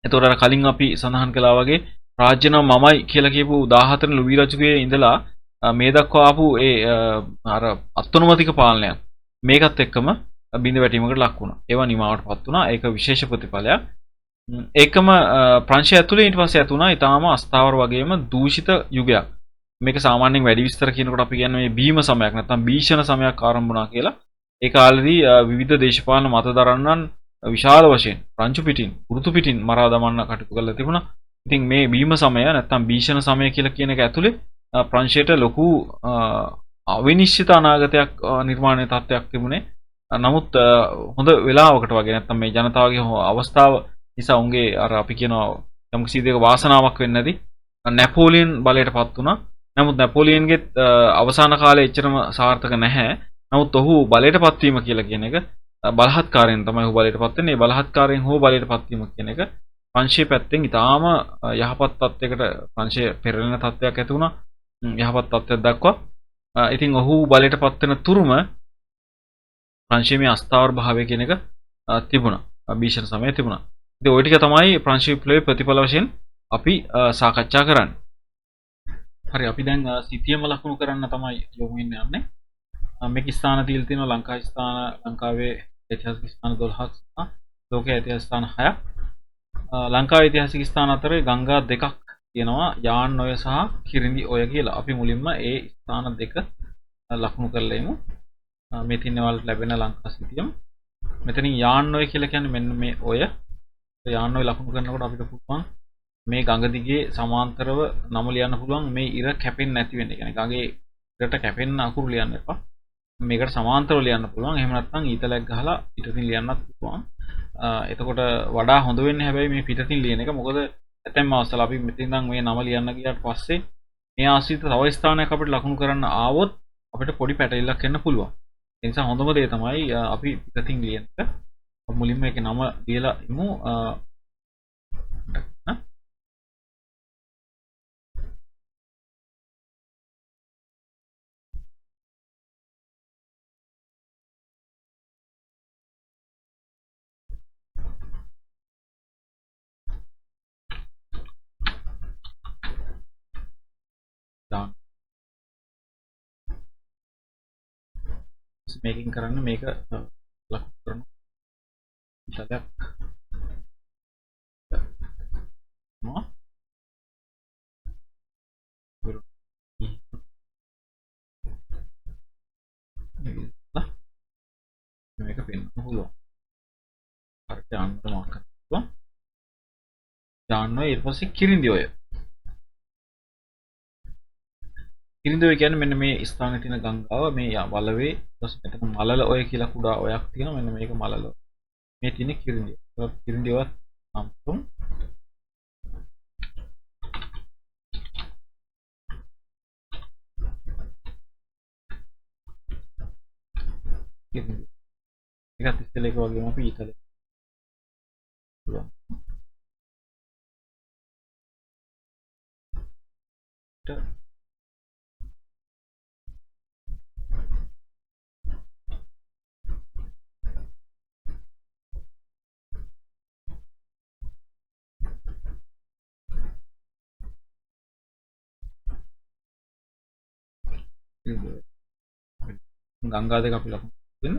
එතකොට අර කලින් අපි සඳහන් කළා වගේ රාජ්‍ය නම් මමයි කියලා කියපු 14 ලුයි රජුගේ ඉඳලා මේ දක්වා ආපු ඒ අර අත්අනුමතික පාලනයක් මේකත් එක්කම බිඳ වැටීමකට ලක් වුණා. ඒවා නිමාවටපත් වුණා. ඒක විශේෂ ප්‍රතිඵලයක්. ඒකම ප්‍රංශය ඇතුලේ ඊට පස්සේ ඇතුණා ඊටාම අස්ථාවර වගේම දූෂිත යුගයක්. මේක සාමාන්‍යයෙන් වැඩි විස්තර කියනකොට අපි කියන්නේ මේ බීම සමයක් නැත්නම් භීෂණ සමයක් ආරම්භ වුණා කියලා. ඒ කාලෙදී විවිධ දේශපාලන මත දරන්නන් විශාල වශයෙන් රංචු පිටින්, වෘතු පිටින් මරා දමන්න කටයුතු කරලා තිබුණා. ඉතින් මේ බීම සමය නැත්නම් භීෂණ සමය කියලා කියන එක ඇතුලේ ප්‍රංශයට ලොකු අවිනිශ්චිත අනාගතයක් නිර්මාණය තත්ත්වයක් තිබුණේ. නමුත් හොඳ වෙලාවකට වගේ නැත්නම් මේ ජනතාවගේ අවස්ථාව නිසා උන්ගේ අර අපි කියනවා යම් කිසි දෙයක වාසනාවක් වෙන්නේ නැති නැපෝලියන් බලයටපත් වුණා. නමුත් නැපෝලියන්ගේ අවසාන කාලේ එච්චරම සාර්ථක නැහැ. නමුත් ඔහු බලයටපත් වීම කියලා කියන එක බලහත්කාරයෙන් තමයි ඔහු බලයටපත් වෙන්නේ. ඒ බලහත්කාරයෙන් හෝ බලයටපත් වීම කියන එක ප්‍රංශයේ පැත්තෙන් ඊටාම යහපත් තත්යකට ප්‍රංශය පෙරළෙන තත්ත්වයක් ඇති වුණා. යහපත් තත්ත්වයක් දක්වා. ඉතින් ඔහු බලයටපත් වෙන තුරුම ප්‍රංශයේ මේ අස්ථාවර භාවය කියන එක තිබුණා. භීෂණ සමයේ තිබුණා. ඉතින් ওই ටික තමයි ප්‍රංශ විප්ලවයේ ප්‍රතිඵල වශයෙන් අපි සාකච්ඡා කරන්නේ. හරි අපි දැන් සිතියම ලකුණු කරන්න තමයි යොමු වෙන්න යන්නේ. මේක ස්ථාන දීලා තියෙනවා ලංකාවේ ඓතිහාසික ස්ථාන 12ක් සහ ලෝකයේ ඓතිහාසික ස්ථාන 6ක්. ලංකාවේ ඓතිහාසික ස්ථාන අතරේ ගංගා දෙකක් තියෙනවා යාන් ඔය සහ කිරිඳි ඔය කියලා. අපි මුලින්ම ඒ ස්ථාන දෙක ලකුණු කරලා එමු. මේ තින්නේ වලට ලැබෙන ලංකා සිතියම. මෙතනින් යාන් ඔය කියලා කියන්නේ මෙන්න මේ ඔය. යාන් ඔය ලකුණු කරනකොට අපිට පුළුවන් මේ ගඟ දිගේ සමාන්තරව නම ලියන්න පුළුවන් මේ ඉර කැපෙන්නේ නැති වෙන්න. ඒ කියන්නේ ගඟේ ඉරට කැපෙන්න අකුරු ලියන්න එපා. මේකට සමාන්තරව ලියන්න පුළුවන්. එහෙම නැත්නම් ඊතලයක් ගහලා පිටතින් ලියන්නත් පුළුවන්. එතකොට වඩා හොඳ වෙන්නේ හැබැයි මේ පිටතින් ලියන එක. මොකද ඇතැම් අවස්ථාවල අපි මෙතන ඉඳන් මේ නම ලියන්න ගියාට පස්සේ මේ ආශ්‍රිත තව ස්ථානයක් අපිට ලකුණු කරන්න ආවොත් අපිට පොඩි පැටලිල්ලක් එන්න පුළුවන්. ඒ නිසා හොඳම දේ තමයි අපි පිටතින් ලියන එක. මුලින්ම ඒකේ නම ලියලා ඉමු. දාන්න. මේකින් කරන්න මේක ලකුණු කරන ඉතලයක් මොනවා මේක පෙන්වන්න පුළුවන්. හරියට යන්න මොකක්ද පුළුවන්. දාන්න ඊට පස්සේ කිරිඳි ඔය. කිරිඳි ඔය කියන්නේ මෙන්න මේ ස්ථානයේ තියෙන ගංගාව මේ වලවේ ඊට පස්සේ මෙතන මලල ඔය කියලා කුඩා ඔයක් තියෙනවා. මෙන්න මේක මලල. මේ තියෙන කිරිඳි. කිරිඳි ඔය සම්පූර්ණ කිරිඳි. ඒකත් ඉස්සෙල්ලා එක වගේම අපි ඊතලේ පුළුවන්. ගංගා දෙක අපි ලකුණු දෙන්න.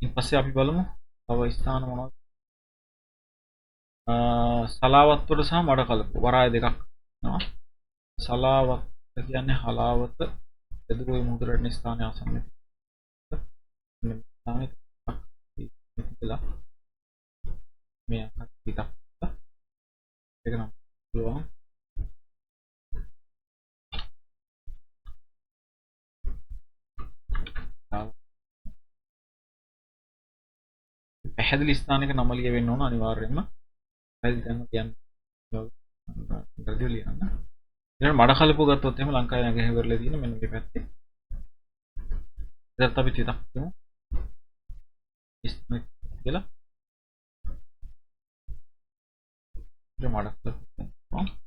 ඊට පස්සේ අපි බලමු තව ස්ථාන මොනවද? සලාවත්වල සහ මඩකලපු වරාය දෙකක් තියෙනවා. සලාවත්ත කියන්නේ හලාවත එදුරුවේ මුහුදට ස්ථානය ආසන්නයේ. මේ ස්ථානයේ ඉතිලා මේ අකට පිටක් ඒක නම් පුළුවන්. පැහැදිලි ස්ථානයක නම ලියවෙන්න ඕන අනිවාර්යයෙන්ම. පැහැදිලි තැන කියන්න. පැහැදිලි ලියන්න. ඊළඟ මඩකලපුව ගත්තොත් එහෙම ලංකාවේ නැගෙනහිරවල තියෙන මෙන්න මේ පැත්තේ. ඒකට අපි ටිකක් කියමු. ස්ථාන කියලා. ඒක මඩකලපුව.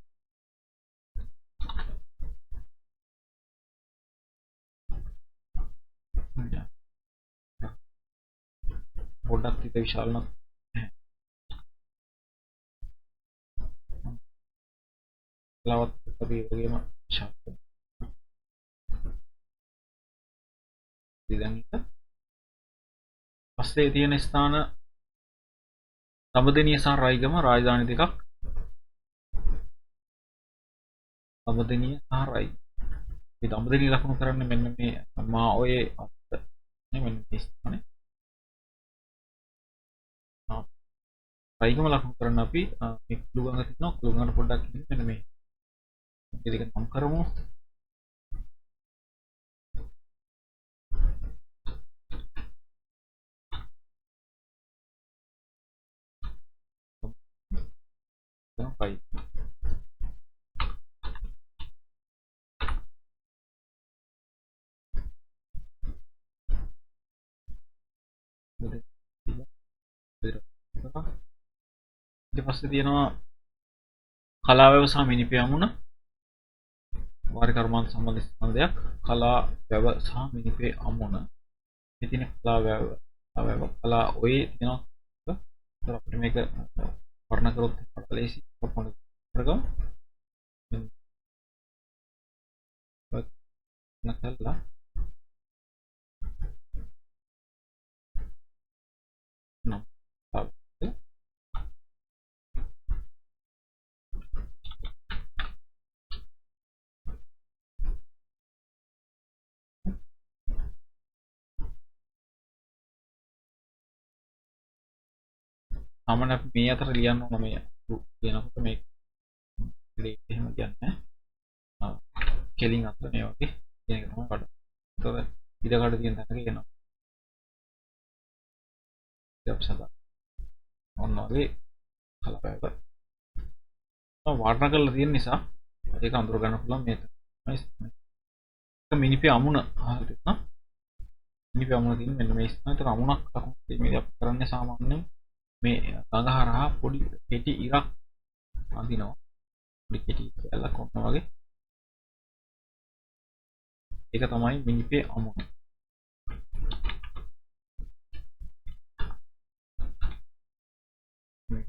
පොඩ්ඩක් ටික විශාල නම් ලවත් අපි වගේම විශාල දැන් පස්සේ තියෙන ස්ථාන දඹදෙණිය සහ රයිගම රාජධානි දෙකක්. දඹදෙණිය සහ රයිගම. මේ දඹදෙණිය ලකුණු කරන්නේ මෙන්න මේ මා ඔය මෙන්න මේ ස්ථානේ. රයිගම ලකුණු කරන්න අපි මේ කුළු ගඟ තියෙනවා. කුළු ගඟට පොඩ්ඩක් මෙන්න මේ දෙක නම් කරමු. 5 ඊට පස්සේ තියෙනවා කලාවැව සහ මිනිපේ අමුණ වාරි කර්මාන්ත සම්බන්ධ ස්කන්ධයක් කලා වැව සහ මිනිපේ අමුණ ඉතින් කලා ඔය තියෙනවා අපිට මේක වර්ණ කරොත් ලේසි කොහොමද කරගමු නැකලා නම් සාමාන්‍ය අපි මේ අතර ලියන්න ඕන මේ කියනකොට මේ ලේක් එහෙම කියන්නේ කෙලින් අතර මේ වගේ කියන එක තමයි වඩා. ඒතකොට ඉඩකඩ තියෙන තැනක කියනවා. ඉතින් ඔන්න වගේ කලබලයක්. වර්ණ කරලා තියෙන නිසා ඒක අඳුර ගන්න පුළුවන් මේ තමයි. මිනිපේ අමුණ අහලා තියෙනවා. මිනිපේ අමුණ තියෙන මෙන්න මේ ස්ථාන. ඒතර අමුණක් ලකුණු මේ අපි කරන්නේ සාමාන්‍යයෙන් මේ ගඟ හරහා පොඩි කෙටි ඉරක් අඳිනවා. පොඩි කෙටි කැලක් වුණා වගේ. ඒක තමයි මිනිපේ අමුණ. මේක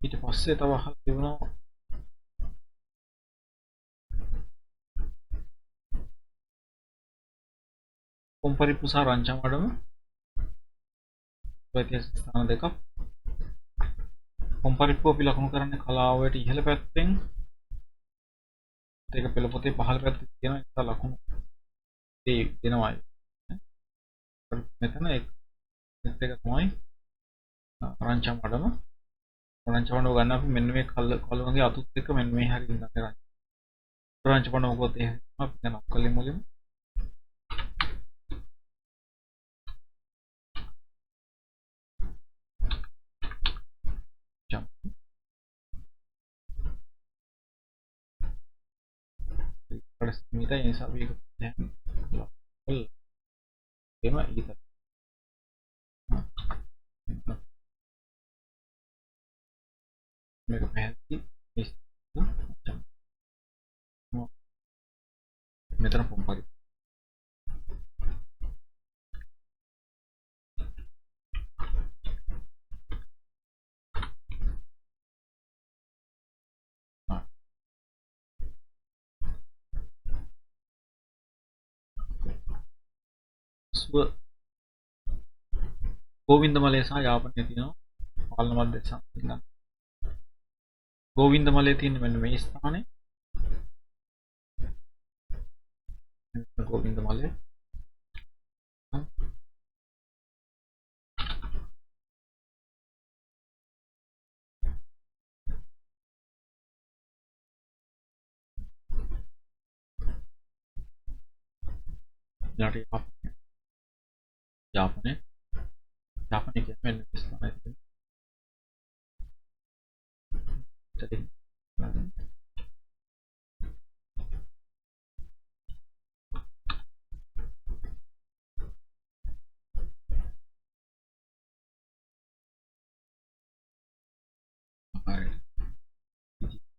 ඊට පස්සේ තව අහලා තිබුණා කොම්පරිප්පු සහ රංචමඩම ප්‍රත්‍යක්ෂ ස්ථාන දෙකක් කොම්පරිප්පු අපි ලකුණු කරන්නේ කලාවට ඉහළ පැත්තෙන් ඒක පෙළ පොතේ පහළ පැත්තේ තියෙන එක ලකුණු ඒ දෙනවායි මෙතන එක තමයි රංචමඩම රංචමඩම ගන්න අපි මෙන්න මේ කලුණගේ අතුත් එක්ක මෙන්න මේ හැරින් ගන්න රංචමඩම මොකද එහෙම අපි දැන් අක්කලෙන් මුලින්ම Minta yang sabi ko yan. Tema ita. Mega penalty is macam meter pompa. ගෝවින්දමලය සහ යාපනයේ තියෙනවා පාලන මධ්‍ය සම්පූර්ණ ගෝවින්දමලයේ තියෙන මෙන්න මේ ස්ථානේ ගෝවින්දමලය යාපනයේ Japan ini kan Islam itu jadi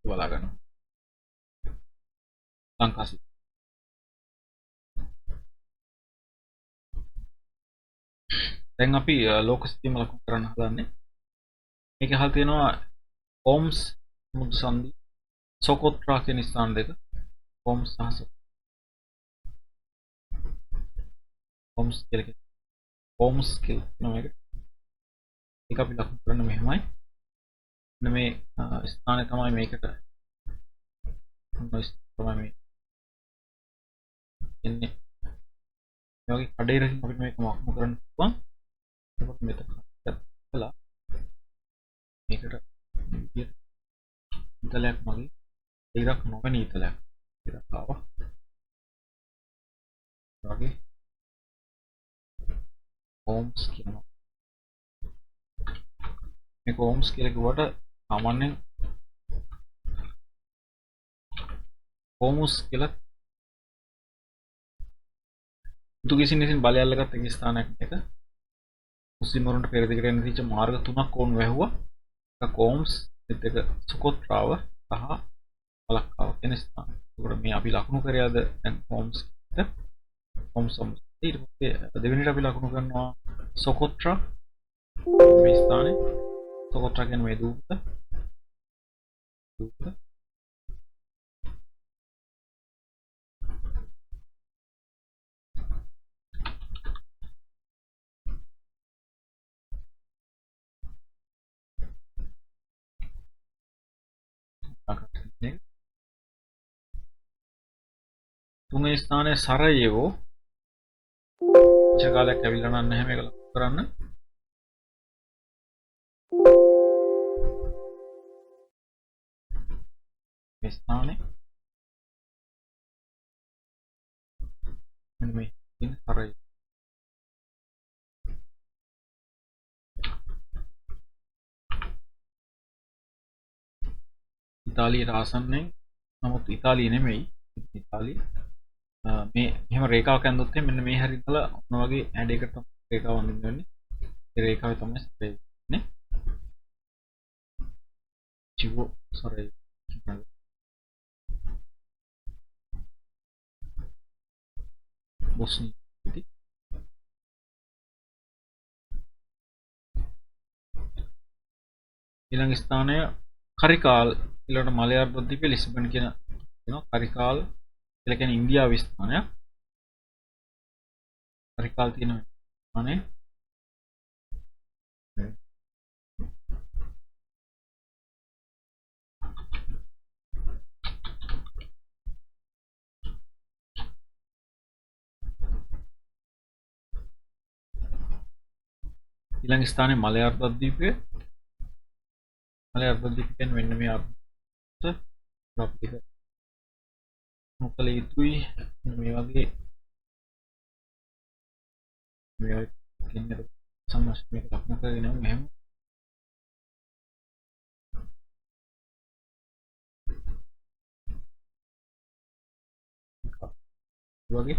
balagan langkah දැන් අපි ලෝක සිතියම ලකුණු කරන්න හදන්නේ මේක අහලා තියෙනවා ඕම්ස් මුදු සංදි සොකොත්‍රා කියන ස්ථාන දෙක ඕම්ස් සහ ඕම්ස් කියලා ඕම්ස් කියලා නම එක ඒක අපි ලකුණු කරන්න මෙහෙමයි මෙන්න මේ ස්ථානය තමයි මේකට තමයි මේ එන්නේ මේ වගේ කඩේරකින් අපිට මේක වක්මු කරන්න පුළුවන්. එතකොට මෙතන කළා මේකට ඉතලයක් මගේ ඉරක් නොවන ඉතලයක් ඉරක් ආවා. වගේ ohms කියනවා. මේක ohms කියලා කිව්වට සාමාන්‍යයෙන් ohms කියලා පෘතුගීසින් විසින් බලය අල්ලගත් එක ස්ථානයක් එක. මුස්ලිම්වරුන්ට පෙරදිගට එන්න තිබ්ච මාර්ග තුනක් ඕන් වැහුවා. එකක් ohms, අනිත් එක සුකොත්‍රාව සහ මලක්කාව කියන ස්ථාන. ඒකට මේ අපි ලකුණු කරයාද දැන් ohms එක ohms ඊට පස්සේ දෙවෙනිට අපි ලකුණු කරනවා සොකොත්‍රා මේ ස්ථානේ. සොකොත්‍රා කියන්නේ මේ දූපත තුන්වෙනි ස්ථානයේ සරයේවෝ කාලයක් ඇවිල්ලා නැහැ මේක ලකුණු කරන්න. මේ ස්ථානේ මෙන්න මේ ඉන්න සරය. ඉතාලියට ආසන්නයෙන් නමුත් ඉතාලිය නෙමෙයි ඉතාලිය මේ මෙහෙම රේඛාවක් ඇඳුත් මෙන්න මේ හැරි ඉඳලා ඔන්න වගේ ඇඩයකට තමයි රේඛාව අඳින්න වෙන්නේ. ඒ රේඛාවේ තමයි සරය ඉන්නේ. චිවෝ සරය බොස්නි ඉති ඊළඟ ස්ථානය කරිකාල් ඊළඟට මලයාර් ප්‍රදීපේ ලිස්බන් කියන කරිකාල් කියලා කියන්නේ ඉන්දියාවේ ස්ථානයක්. කරිකාල් තියෙන ස්ථානේ ඊළඟ ස්ථානේ මලයාර් ප්‍රදීපේ කියන්නේ මෙන්න මේ අපිට මොකල යුතුයි මේ වගේ මේ කියන්නේ සම්මස්මයක ලක්න කරගෙන මෙහෙම වගේ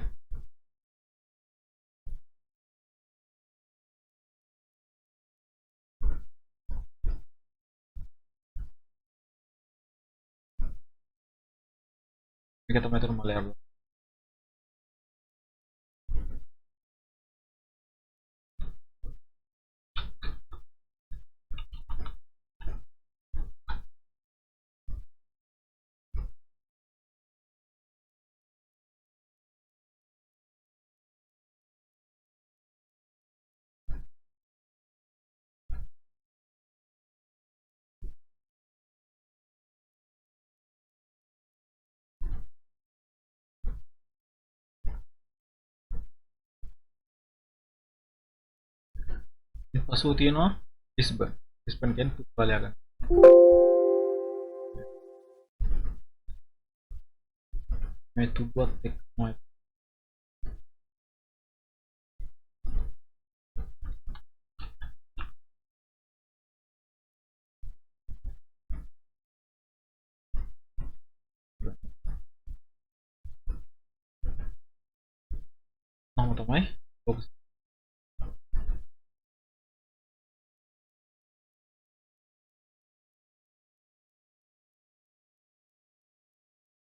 මේක තමයි තර මලයාර් පසුව තියෙනවා ලිස්බන් කියන්නේ පුත්පාලයා ගන්න. මේ තුබ්බත් එක්කමයි තමයි